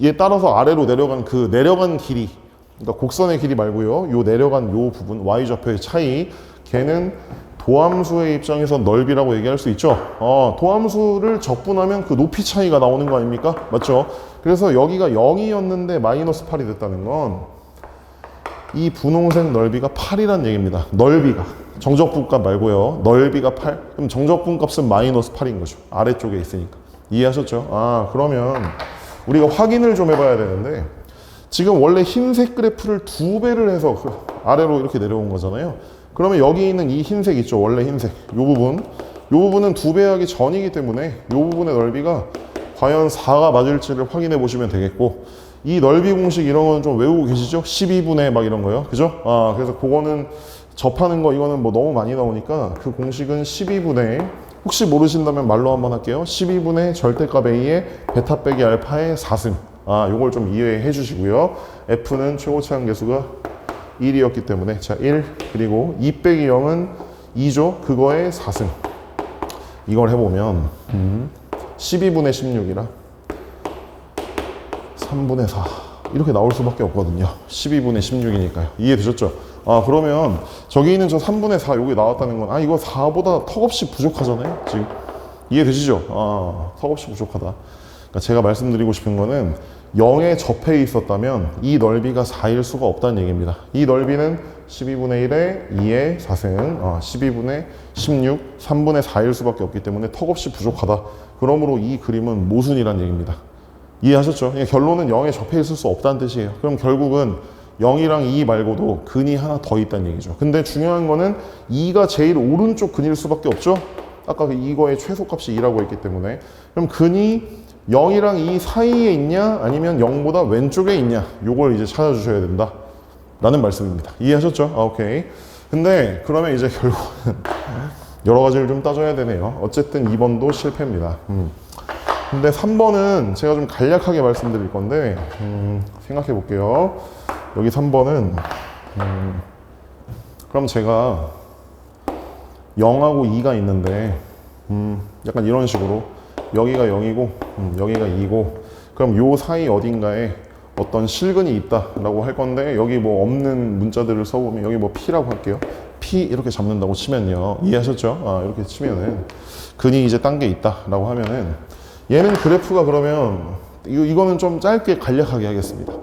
얘 따라서 아래로 내려간 그 내려간 길이 그러니까 곡선의 길이 말고요. 요 내려간 요 부분 Y좌표의 차이 걔는 도함수의 입장에서 넓이라고 얘기할 수 있죠. 도함수를 적분하면 그 높이 차이가 나오는 거 아닙니까? 맞죠? 그래서 여기가 0이었는데 마이너스 8이 됐다는 건 이 분홍색 넓이가 8이란 얘기입니다. 넓이가. 정적분값 말고요. 넓이가 8. 그럼 정적분값은 마이너스 8인 거죠. 아래쪽에 있으니까. 이해하셨죠? 그러면 우리가 확인을 좀 해봐야 되는데 지금 원래 흰색 그래프를 2배를 해서 그 아래로 이렇게 내려온 거잖아요. 그러면 여기 있는 이 흰색 있죠. 원래 흰색. 요 부분은 2배 하기 전이기 때문에 요 부분의 넓이가 과연 4가 맞을지를 확인해 보시면 되겠고 이 넓이 공식 이런 거는 좀 외우고 계시죠? 12분의 막 이런 거요. 그죠? 그래서 그거는 접하는 거 이거는 뭐 너무 많이 나오니까 그 공식은 12분의 혹시 모르신다면 말로 한번 할게요. 12분의 절대값 A의 베타 빼기 알파의 4승. 요걸 좀 이해해 주시고요. F는 최고 차항 계수가 1이었기 때문에 자, 1 그리고 2 빼기 0은 2죠. 그거의 4승. 이걸 해보면 12분의 16이라 3분의 4 이렇게 나올 수밖에 없거든요. 12분의 16이니까요. 이해되셨죠? 그러면 저기 있는 저 3분의 4 여기 나왔다는 건 이거 4보다 턱없이 부족하잖아요. 지금 이해되시죠? 턱없이 부족하다. 그러니까 제가 말씀드리고 싶은 거는 0에 접해 있었다면 이 넓이가 4일 수가 없다는 얘기입니다. 이 넓이는 12분의 1에 2의 4승, 12분의 16, 3분의 4일 수밖에 없기 때문에 턱없이 부족하다. 그러므로 이 그림은 모순이라는 얘기입니다. 이해하셨죠? 결론은 0에 접해 있을 수 없다는 뜻이에요. 그럼 결국은 0이랑 2 말고도 근이 하나 더 있다는 얘기죠. 근데 중요한 거는 2가 제일 오른쪽 근일 수밖에 없죠? 아까 이거의 최소값이 2라고 했기 때문에. 그럼 근이 0이랑 2 사이에 있냐 아니면 0보다 왼쪽에 있냐, 요걸 이제 찾아주셔야 된다 라는 말씀입니다. 이해하셨죠? 오케이. 근데 그러면 이제 결국은 여러 가지를 좀 따져야 되네요. 어쨌든 2번도 실패입니다. 근데 3번은 제가 좀 간략하게 말씀드릴 건데 생각해 볼게요. 여기 3번은 그럼 제가 0하고 2가 있는데 약간 이런 식으로 여기가 0이고 여기가 2고 그럼 요 사이 어딘가에 어떤 실근이 있다라고 할 건데 여기 뭐 없는 문자들을 써보면 여기 뭐 P라고 할게요. P 이렇게 잡는다고 치면요. 이해하셨죠? 이렇게 치면은 근이 이제 딴 게 있다라고 하면은 얘는 그래프가 그러면 이거는 좀 짧게 간략하게 하겠습니다.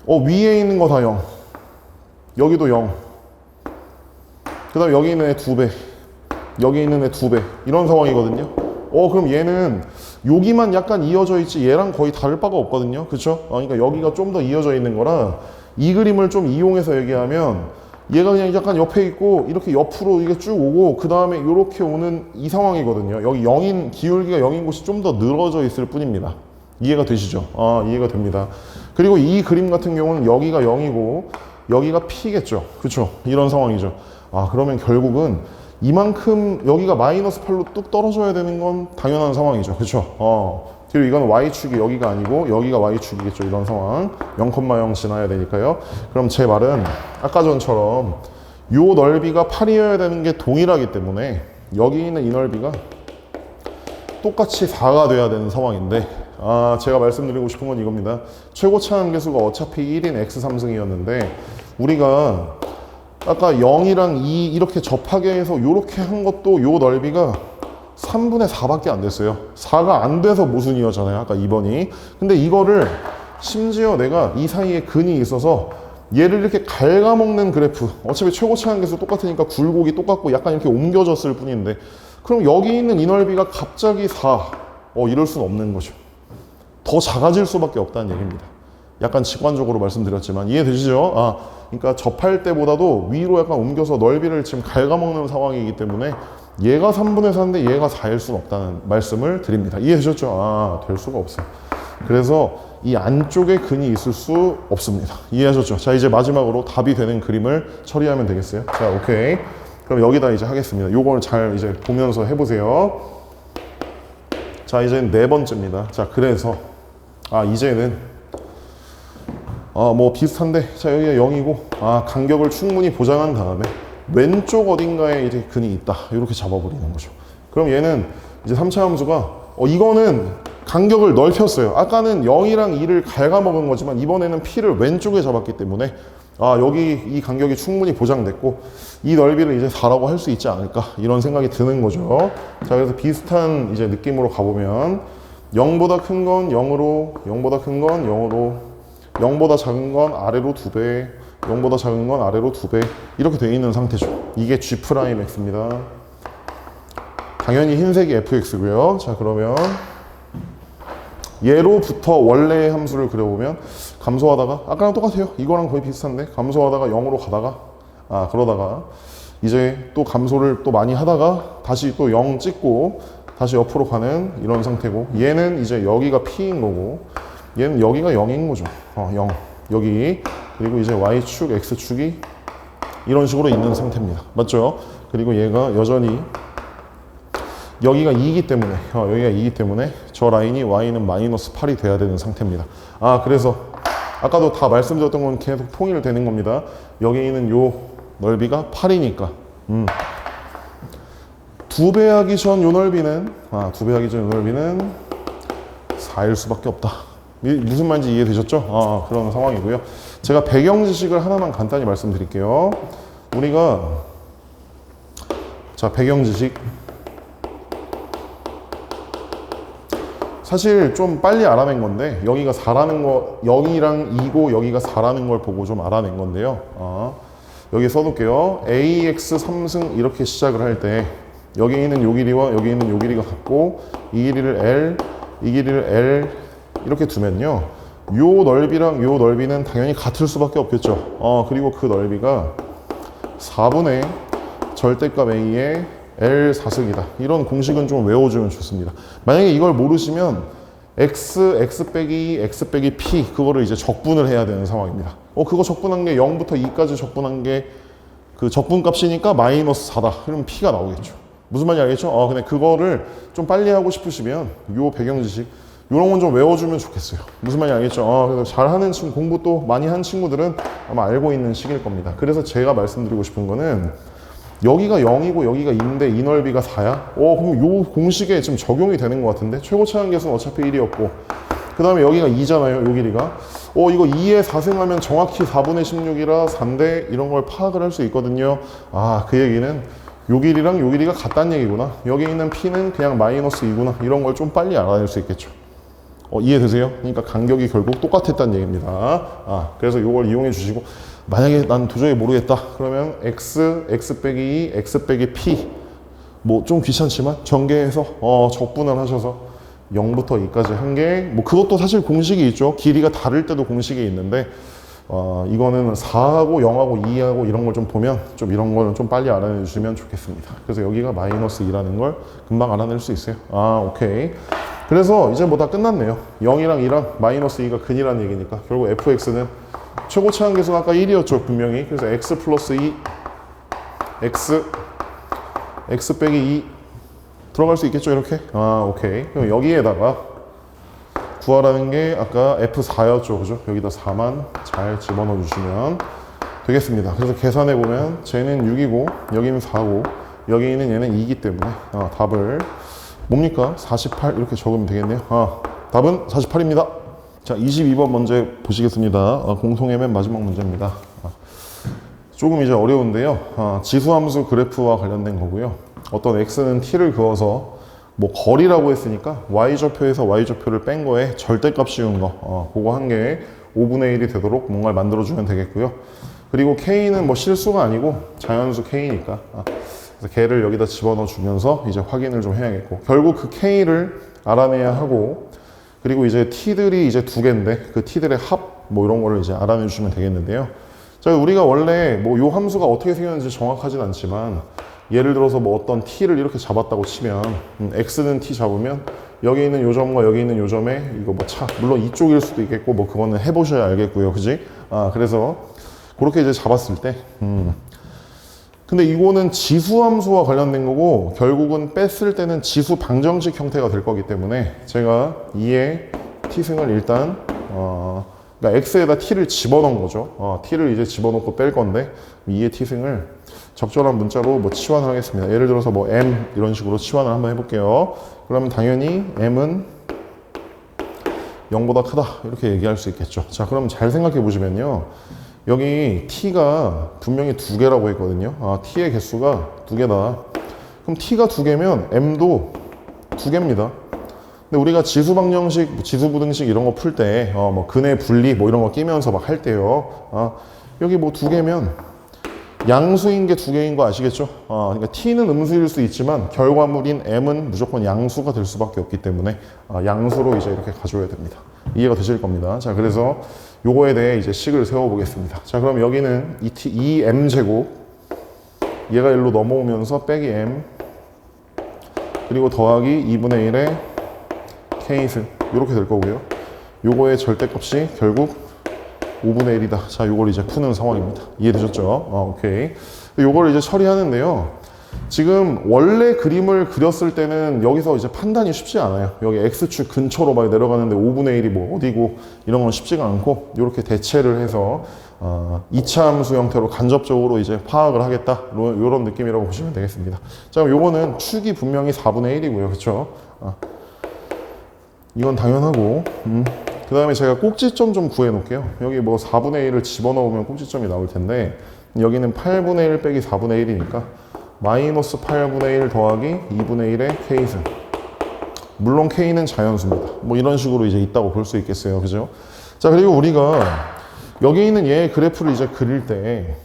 위에 있는 거 다 0, 여기도 0, 그 다음에 여기 있는 애 2배, 여기 있는 애 2배 이런 상황이거든요. 그럼 얘는 여기만 약간 이어져 있지 얘랑 거의 다를 바가 없거든요. 그쵸? 그러니까 여기가 좀 더 이어져 있는 거라 이 그림을 좀 이용해서 얘기하면 얘가 그냥 약간 옆에 있고 이렇게 옆으로 이게 쭉 오고 그 다음에 이렇게 오는 이 상황이거든요. 여기 0인 기울기가 0인 곳이 좀 더 늘어져 있을 뿐입니다. 이해가 되시죠? 이해가 됩니다. 그리고 이 그림 같은 경우는 여기가 0이고 여기가 P겠죠. 그쵸? 이런 상황이죠. 그러면 결국은 이만큼 여기가 마이너스 8로 뚝 떨어져야 되는 건 당연한 상황이죠. 그쵸? 그리고 이건 Y축이 여기가 아니고 여기가 Y축이겠죠. 이런 상황 0,0 지나야 되니까요. 그럼 제 말은 아까 전처럼 요 넓이가 8이어야 되는 게 동일하기 때문에 여기 있는 이 넓이가 똑같이 4가 돼야 되는 상황인데 제가 말씀드리고 싶은 건 이겁니다. 최고차 한계수가 어차피 1인 X3승이었는데 우리가 아까 0이랑 2 이렇게 접하게 해서 이렇게 한 것도 요 넓이가 3분의 4밖에 안 됐어요. 4가 안 돼서 모순이었잖아요. 아까 2번이. 근데 이거를 심지어 내가 이 사이에 근이 있어서 얘를 이렇게 갉아먹는 그래프, 어차피 최고차 한계수 똑같으니까 굴곡이 똑같고 약간 이렇게 옮겨졌을 뿐인데 그럼 여기 있는 이 넓이가 갑자기 4 이럴 수는 없는 거죠. 더 작아질 수밖에 없다는 얘기입니다. 약간 직관적으로 말씀드렸지만 이해되시죠? 그러니까 접할 때보다도 위로 약간 옮겨서 넓이를 지금 갉아먹는 상황이기 때문에 얘가 3분의 4인데 얘가 4일 수는 없다는 말씀을 드립니다. 이해하셨죠? 될 수가 없어요. 그래서 이 안쪽에 근이 있을 수 없습니다. 이해하셨죠? 자, 이제 마지막으로 답이 되는 그림을 처리하면 되겠어요. 자, 오케이. 그럼 여기다 이제 하겠습니다. 요걸 잘 이제 보면서 해보세요. 자, 이제는 네 번째입니다. 자, 그래서 이제는 뭐 비슷한데 자 여기가 0이고 간격을 충분히 보장한 다음에 왼쪽 어딘가에 이제 근이 있다 이렇게 잡아버리는 거죠. 그럼 얘는 이제 3차 함수가 이거는 간격을 넓혔어요. 아까는 0이랑 2를 갉아먹은 거지만 이번에는 P를 왼쪽에 잡았기 때문에 여기 이 간격이 충분히 보장됐고 이 넓이를 이제 4라고 할 수 있지 않을까 이런 생각이 드는 거죠. 자, 그래서 비슷한 이제 느낌으로 가보면 0보다 큰 건 0으로, 0보다 큰 건 0으로, 0보다 작은 건 아래로 2배, 0보다 작은 건 아래로 2배 이렇게 되어 있는 상태죠. 이게 G'X입니다. 당연히 흰색이 fx고요. 자, 그러면 얘로부터 원래의 함수를 그려보면 감소하다가 아까랑 똑같아요. 이거랑 거의 비슷한데 감소하다가 0으로 가다가 그러다가 이제 또 감소를 또 많이 하다가 다시 또 0 찍고 다시 옆으로 가는 이런 상태고 얘는 이제 여기가 P인 거고 얘는 여기가 0인 거죠. 0 여기 그리고 이제 Y축, X축이 이런 식으로 있는 상태입니다. 맞죠? 그리고 얘가 여전히 여기가 2이기 때문에 여기가 2이기 때문에 저 라인이 Y는 마이너스 8이 돼야 되는 상태입니다. 그래서 아까도 다 말씀드렸던 건 계속 통일되는 겁니다. 여기 있는 요 넓이가 8이니까 2배 하기 전 요 넓이는 2배 하기 전 요 넓이는 4일 수밖에 없다. 무슨 말인지 이해되셨죠? 그런 상황이고요. 제가 배경 지식을 하나만 간단히 말씀드릴게요. 우리가 자 배경 지식 사실 좀 빨리 알아낸 건데 여기가 4라는 거 0이랑 2고 여기가 4라는 걸 보고 좀 알아낸 건데요. 여기 써놓을게요. ax 3승 이렇게 시작을 할 때 여기 있는 요 길이와 여기 있는 요 길이가 같고 이 길이를 L, 이 길이를 L 이렇게 두면요. 요 넓이랑 요 넓이는 당연히 같을 수밖에 없겠죠. 그리고 그 넓이가 4분의 절대값 a의 L 4승이다. 이런 공식은 좀 외워주면 좋습니다. 만약에 이걸 모르시면 x 빼기 x 빼기 p 그거를 이제 적분을 해야 되는 상황입니다. 그거 적분한 게 0부터 2까지 적분한 게 그 적분값이니까 마이너스 4다. 그러면 p가 나오겠죠. 무슨 말인지 알겠죠? 근데 그거를 좀 빨리 하고 싶으시면 요 배경 지식 이런 건 좀 외워주면 좋겠어요. 무슨 말인지 알겠죠? 그래서 잘하는 친구, 공부 또 많이 한 친구들은 아마 알고 있는 식일 겁니다. 그래서 제가 말씀드리고 싶은 거는 여기가 0이고 여기가 2인데 이 넓이가 4야? 그럼 요 공식에 지금 적용이 되는 것 같은데 최고 차항계수는 어차피 1이었고 그 다음에 여기가 2잖아요. 요 길이가 이거 2에 4승하면 정확히 4분의 16이라 4인데 이런 걸 파악을 할 수 있거든요. 그 얘기는 요 길이랑 요 길이가 같다는 얘기구나. 여기 있는 p는 그냥 마이너스 2구나. 이런 걸 좀 빨리 알아낼 수 있겠죠. 이해되세요? 그러니까 간격이 결국 똑같았다는 얘기입니다. 그래서 요걸 이용해 주시고 만약에 난 도저히 모르겠다 그러면 x 빼기 2, x 빼기 p 뭐 좀 귀찮지만 전개해서 적분을 하셔서 0부터 2까지 한 게 뭐 그것도 사실 공식이 있죠. 길이가 다를 때도 공식이 있는데 이거는 4하고 0하고 2하고 이런 걸 좀 보면 좀 이런 거는 좀 빨리 알아내 주시면 좋겠습니다. 그래서 여기가 마이너스 2라는 걸 금방 알아낼 수 있어요. 오케이. 그래서 이제 뭐 다 끝났네요. 0이랑 2랑 마이너스 2가 근이라는 얘기니까 결국 fx는 최고 차항계수가 아까 1이었죠 분명히. 그래서 x 플러스 2 x 빼기 2 들어갈 수 있겠죠 이렇게. 오케이. 그럼 여기에다가 구하라는 게 아까 f4였죠 그죠? 여기다 4만 잘 집어넣어 주시면 되겠습니다. 그래서 계산해 보면 쟤는 6이고 여기는 4고 여기는 얘는 2이기 때문에 답을 뭡니까? 48 이렇게 적으면 되겠네요. 답은 48입니다. 자, 22번 문제 보시겠습니다. 공통의 맨 마지막 문제입니다. 조금 이제 어려운데요. 지수함수 그래프와 관련된 거고요. 어떤 x는 t를 그어서 뭐 거리라고 했으니까 y좌표에서 y좌표를 뺀 거에 절대값 씌운 거 그거 한 개에 5분의 1이 되도록 뭔가를 만들어주면 되겠고요. 그리고 k는 뭐 실수가 아니고 자연수 k니까 그래서 걔를 여기다 집어넣어 주면서 이제 확인을 좀 해야겠고 결국 그 k를 알아내야 하고 그리고 이제 t들이 이제 두 개인데 그 t들의 합 뭐 이런 거를 이제 알아내 주시면 되겠는데요. 자, 우리가 원래 뭐 요 함수가 어떻게 생겼는지 정확하진 않지만 예를 들어서 뭐 어떤 t를 이렇게 잡았다고 치면 x는 t 잡으면 여기 있는 요 점과 여기 있는 요 점에 이거 뭐 물론 이쪽일 수도 있겠고 뭐 그거는 해보셔야 알겠고요. 그지? 그래서 그렇게 이제 잡았을 때 근데 이거는 지수함수와 관련된 거고 결국은 뺐을 때는 지수 방정식 형태가 될 거기 때문에 제가 2의 t승을 일단 그러니까 x에다 t를 집어넣은 거죠. t를 이제 집어넣고 뺄 건데 2의 t승을 적절한 문자로 뭐 치환을 하겠습니다. 예를 들어서 뭐 m 이런 식으로 치환을 한번 해볼게요. 그러면 당연히 m은 0보다 크다 이렇게 얘기할 수 있겠죠. 자, 그럼 잘 생각해 보시면요. 여기 t가 분명히 두 개라고 했거든요. t의 개수가 두 개다. 그럼 t가 두 개면 m도 두 개입니다. 근데 우리가 지수 방정식, 지수 부등식 이런 거 풀 때 뭐 근의 분리 뭐 이런 거 끼면서 막 할 때요. 여기 뭐 두 개면 양수인 게 두 개인 거 아시겠죠? 그러니까 t는 음수일 수 있지만 결과물인 m은 무조건 양수가 될 수밖에 없기 때문에 양수로 이제 이렇게 가져야 됩니다. 이해가 되실 겁니다. 자, 그래서 요거에 대해 이제 식을 세워 보겠습니다. 자, 그럼 여기는 2m 제곱 얘가 1로 넘어오면서 빼기 m 그리고 더하기 2분의 1의 k승 이렇게 될 거고요. 요거의 절대값이 결국 5분의 1이다. 자, 요걸 이제 푸는 상황입니다. 이해되셨죠? 오케이. 요걸 이제 처리하는데요. 지금 원래 그림을 그렸을 때는 여기서 이제 판단이 쉽지 않아요. 여기 x축 근처로 막 내려가는데 5분의 1이 뭐 어디고 이런 건 쉽지가 않고 이렇게 대체를 해서 2차 함수 형태로 간접적으로 이제 파악을 하겠다. 이런 느낌이라고 보시면 되겠습니다. 자, 그럼 요거는 축이 분명히 4분의 1이고요. 그렇죠? 이건 당연하고 그 다음에 제가 꼭지점 좀 구해 놓을게요. 여기 뭐 4분의 1을 집어넣으면 꼭지점이 나올 텐데 여기는 8분의 1 빼기 4분의 1이니까 마이너스 8분의 1 더하기 2분의 1의 k승 물론 K는 자연수입니다. 뭐 이런 식으로 이제 있다고 볼 수 있겠어요. 그죠? 자, 그리고 우리가 여기 있는 얘 그래프를 이제 그릴 때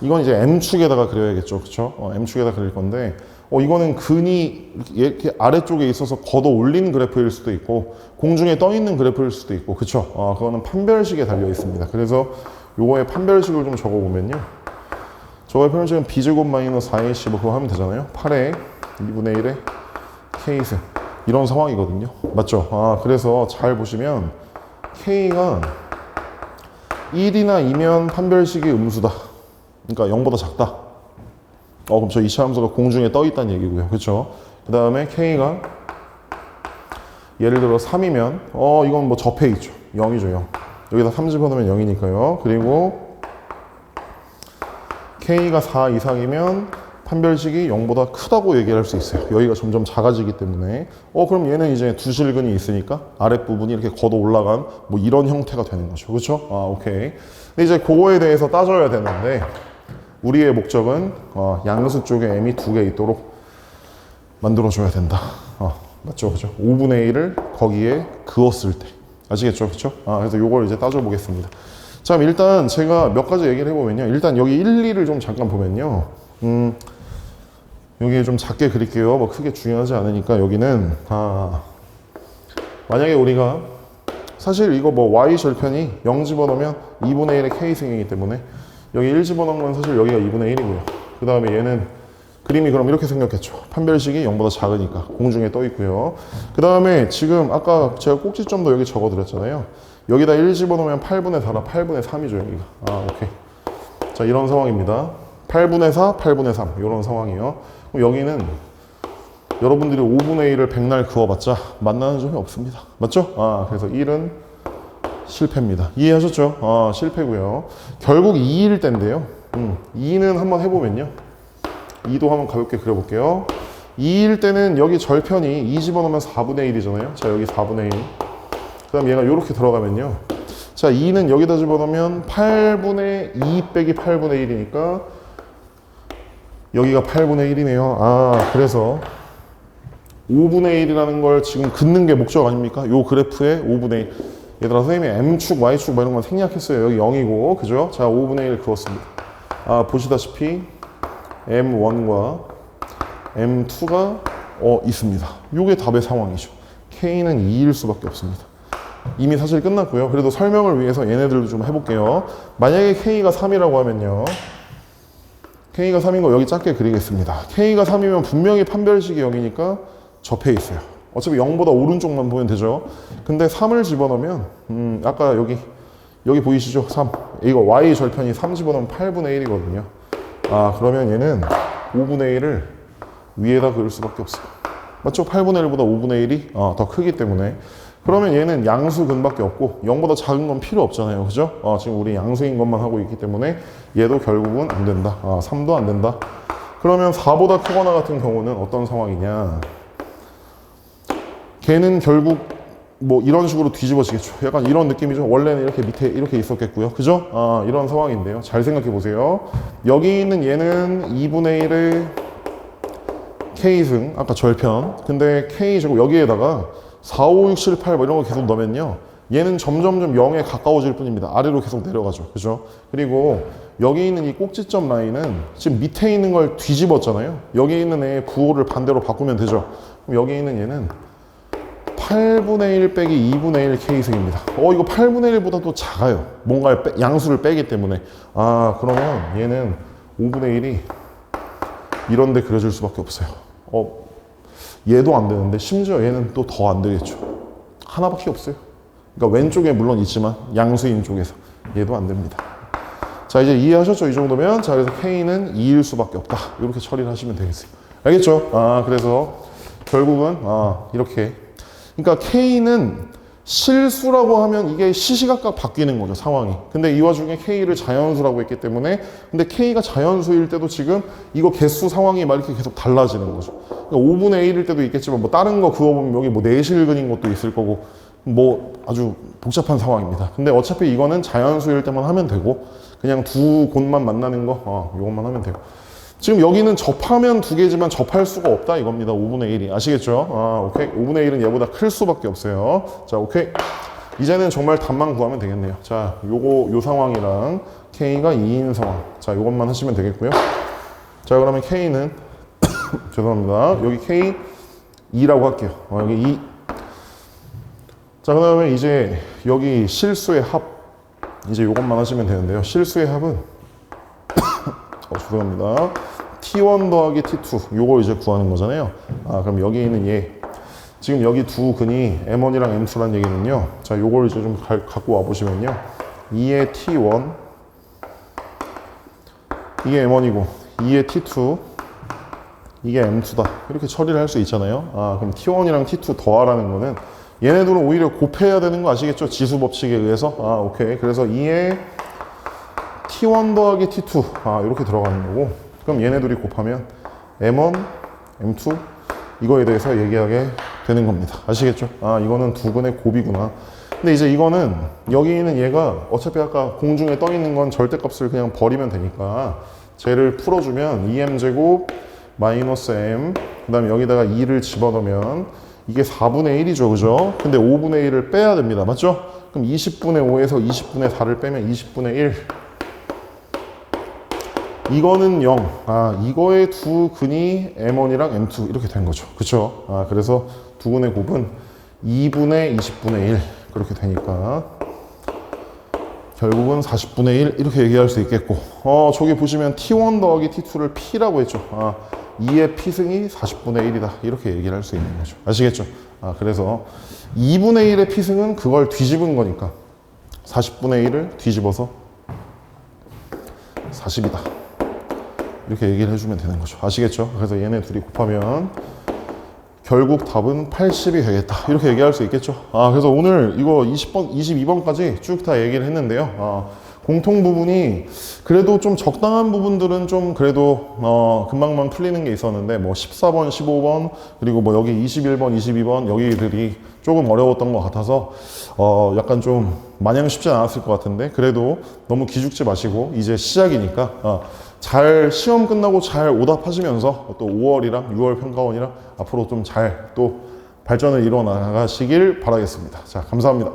이건 이제 M축에다가 그려야겠죠. 그쵸? M축에다 그릴 건데 이거는 근이 이렇게 아래쪽에 있어서 걷어 올린 그래프일 수도 있고 공중에 떠 있는 그래프일 수도 있고 그쵸? 그거는 판별식에 달려 있습니다. 그래서 요거의 판별식을 좀 적어 보면요. 저거의 판별식은 b제곱 마이너스 4ac 뭐 그거 하면 되잖아요. 8에 2분의 1에 k승 이런 상황이거든요. 맞죠? 그래서 잘 보시면 k가 1이나 2면 판별식이 음수다. 그러니까 0보다 작다. 그럼 저 이차함수가 공중에 떠 있다는 얘기고요. 그렇죠? 그 다음에 K가 예를 들어 3이면 이건 뭐 접해 있죠. 0이죠. 0. 여기다 3 집어넣으면 0이니까요. 그리고 K가 4 이상이면 판별식이 0보다 크다고 얘기할 수 있어요. 여기가 점점 작아지기 때문에 그럼 얘는 이제 두실근이 있으니까 아랫부분이 이렇게 걷어 올라간 뭐 이런 형태가 되는 거죠. 그렇죠? 오케이. 근데 이제 그거에 대해서 따져야 되는데 우리의 목적은 양수 쪽에 m이 2개 있도록 만들어줘야 된다. 맞죠? 그죠? 5분의 1을 거기에 그었을 때. 아시겠죠? 그쵸? 그래서 요걸 이제 따져보겠습니다. 자, 일단 제가 몇 가지 얘기를 해보면요. 일단 여기 1, 2를 좀 잠깐 보면요. 여기 좀 작게 그릴게요. 뭐 크게 중요하지 않으니까 여기는, 만약에 우리가 사실 이거 뭐 y 절편이 0 집어넣으면 2분의 1의 k승이기 때문에 여기 1 집어넣은 건 사실 여기가 2분의 1이고요. 그 다음에 얘는 그림이 그럼 이렇게 생겼겠죠. 판별식이 0보다 작으니까 공중에 떠 있고요. 그 다음에 지금 아까 제가 꼭지점도 여기 적어드렸잖아요. 여기다 1 집어넣으면 8분의 4라 8분의 3이죠 여기가. 오케이. 자, 이런 상황입니다. 8분의 4, 8분의 3 이런 상황이에요. 그럼 여기는 여러분들이 5분의 1을 백날 그어봤자 만나는 점이 없습니다. 맞죠? 그래서 1은 실패입니다. 이해하셨죠? 실패고요. 결국 2일 때인데요. 2는 한번 해보면요. 2도 한번 가볍게 그려볼게요. 2일 때는 여기 절편이 2 집어넣으면 4분의 1이잖아요. 자, 여기 4분의 1. 그 다음 얘가 이렇게 들어가면요. 자, 2는 여기다 집어넣으면 8분의 2 빼기 8분의 1이니까 여기가 8분의 1이네요. 그래서 5분의 1이라는 걸 지금 긋는 게 목적 아닙니까? 요 그래프의 5분의 1. 얘들아, 선생님이 M축, Y축 뭐 이런 건 생략했어요. 여기 0이고, 그죠? 자, 5분의 1 그었습니다. 보시다시피 M1과 M2가 있습니다. 요게 답의 상황이죠. K는 2일 수밖에 없습니다. 이미 사실 끝났고요. 그래도 설명을 위해서 얘네들도 좀 해볼게요. 만약에 K가 3이라고 하면요. K가 3인 거 여기 작게 그리겠습니다. K가 3이면 분명히 판별식이 0이니까 접해 있어요. 어차피 0보다 오른쪽만 보면 되죠. 근데 3을 집어넣으면 아까 여기 보이시죠? 3. 이거 Y 절편이 3 집어넣으면 8분의 1이거든요. 그러면 얘는 5분의 1을 위에다 그릴 수밖에 없어요. 맞죠? 8분의 1보다 5분의 1이 더 크기 때문에. 그러면 얘는 양수근밖에 없고 0보다 작은 건 필요 없잖아요. 그죠? 지금 우리 양수인 것만 하고 있기 때문에 얘도 결국은 안 된다. 3도 안 된다. 그러면 4보다 크거나 같은 경우는 어떤 상황이냐? 걔는 결국 뭐 이런 식으로 뒤집어지겠죠. 약간 이런 느낌이죠. 원래는 이렇게 밑에 이렇게 있었겠고요. 그죠? 이런 상황인데요. 잘 생각해 보세요. 여기 있는 얘는 2분의 1의 K승, 아까 절편. 근데 K제곱 여기에다가 4, 5, 6, 7, 8 뭐 이런 거 계속 넣으면요. 얘는 점점점 0에 가까워질 뿐입니다. 아래로 계속 내려가죠. 그죠? 그리고 여기 있는 이 꼭지점 라인은 지금 밑에 있는 걸 뒤집었잖아요. 여기 있는 애의 부호를 반대로 바꾸면 되죠. 그럼 여기 있는 얘는 8분의 1 빼기 2분의 1 K승입니다. 이거 8분의 1보다 또 작아요. 뭔가 양수를 빼기 때문에. 그러면 얘는 5분의 1이 이런 데 그려질 수밖에 없어요. 얘도 안 되는데 심지어 얘는 또 더 안 되겠죠. 하나밖에 없어요. 그러니까 왼쪽에 물론 있지만 양수인 쪽에서 얘도 안 됩니다. 자, 이제 이해하셨죠? 이 정도면. 자, 그래서 K는 2일 수밖에 없다. 이렇게 처리를 하시면 되겠어요. 알겠죠? 그래서 결국은 이렇게. 그러니까 K는 실수라고 하면 이게 시시각각 바뀌는 거죠, 상황이. 근데 이 와중에 K를 자연수라고 했기 때문에, 근데 K가 자연수일 때도 지금 이거 개수 상황이 막 이렇게 계속 달라지는 거죠. 그러니까 5분의 1일 때도 있겠지만 뭐 다른 거 그어보면 여기 뭐 내실근인 것도 있을 거고 뭐 아주 복잡한 상황입니다. 근데 어차피 이거는 자연수일 때만 하면 되고 그냥 두 곳만 만나는 거 이것만 하면 돼요. 지금 여기는 접하면 2개지만 접할 수가 없다 이겁니다. 5분의 1이. 아시겠죠? 오케이. 5분의 1은 얘보다 클 수밖에 없어요. 자, 오케이. 이제는 정말 답만 구하면 되겠네요. 자, 요 상황이랑 K가 2인 상황. 자, 요것만 하시면 되겠고요. 자, 그러면 K는 죄송합니다. 여기 K 2라고 할게요. 여기 2. 자, 그 다음에 이제 여기 실수의 합. 이제 요것만 하시면 되는데요. 실수의 합은 죄송합니다. T1 더하기 T2 요걸 이제 구하는 거잖아요. 그럼 여기 있는 얘 지금 여기 두 근이 M1이랑 M2라는 얘기는요. 자, 요걸 이제 좀 갖고 와 보시면요. 2의 T1 이게 M1이고 2의 T2 이게 M2다. 이렇게 처리를 할 수 있잖아요. 그럼 T1이랑 T2 더하라는 거는 얘네들은 오히려 곱해야 되는 거 아시겠죠? 지수 법칙에 의해서. 오케이. 그래서 2의 T1 더하기 T2 이렇게 들어가는 거고, 그럼 얘네들이 곱하면 M1, M2 이거에 대해서 얘기하게 되는 겁니다. 아시겠죠? 이거는 두 근의 곱이구나. 근데 이제 이거는 여기 있는 얘가 어차피 아까 공중에 떠 있는 건 절대값을 그냥 버리면 되니까 쟤를 풀어주면 2m제곱 마이너스 m 그 다음에 여기다가 2를 집어넣으면 이게 4분의 1이죠. 그죠? 근데 5분의 1을 빼야 됩니다. 맞죠? 그럼 20분의 5에서 20분의 4를 빼면 20분의 1. 이거는 0. 이거의 두 근이 M1이랑 M2 이렇게 된 거죠. 그쵸? 그래서 두 근의 곱은 2분의 20분의 1 그렇게 되니까 결국은 40분의 1 이렇게 얘기할 수 있겠고, 저기 보시면 T1 더하기 T2를 P라고 했죠. 2의 P승이 40분의 1이다 이렇게 얘기를 할 수 있는 거죠. 아시겠죠? 그래서 2분의 1의 P승은 그걸 뒤집은 거니까 40분의 1을 뒤집어서 40이다 이렇게 얘기를 해주면 되는 거죠. 아시겠죠? 그래서 얘네 둘이 곱하면 결국 답은 80이 되겠다 이렇게 얘기할 수 있겠죠. 그래서 오늘 이거 20번, 22번까지 쭉 다 얘기를 했는데요. 공통 부분이 그래도 좀 적당한 부분들은 좀 그래도 금방만 풀리는 게 있었는데 뭐 14번, 15번 그리고 뭐 여기 21번, 22번 여기들이 조금 어려웠던 것 같아서 약간 좀 마냥 쉽지 않았을 것 같은데 그래도 너무 기죽지 마시고 이제 시작이니까 잘 시험 끝나고 잘 오답하시면서 또 5월이랑 6월 평가원이랑 앞으로 좀 잘 또 발전을 이뤄 나가시길 바라겠습니다. 자, 감사합니다.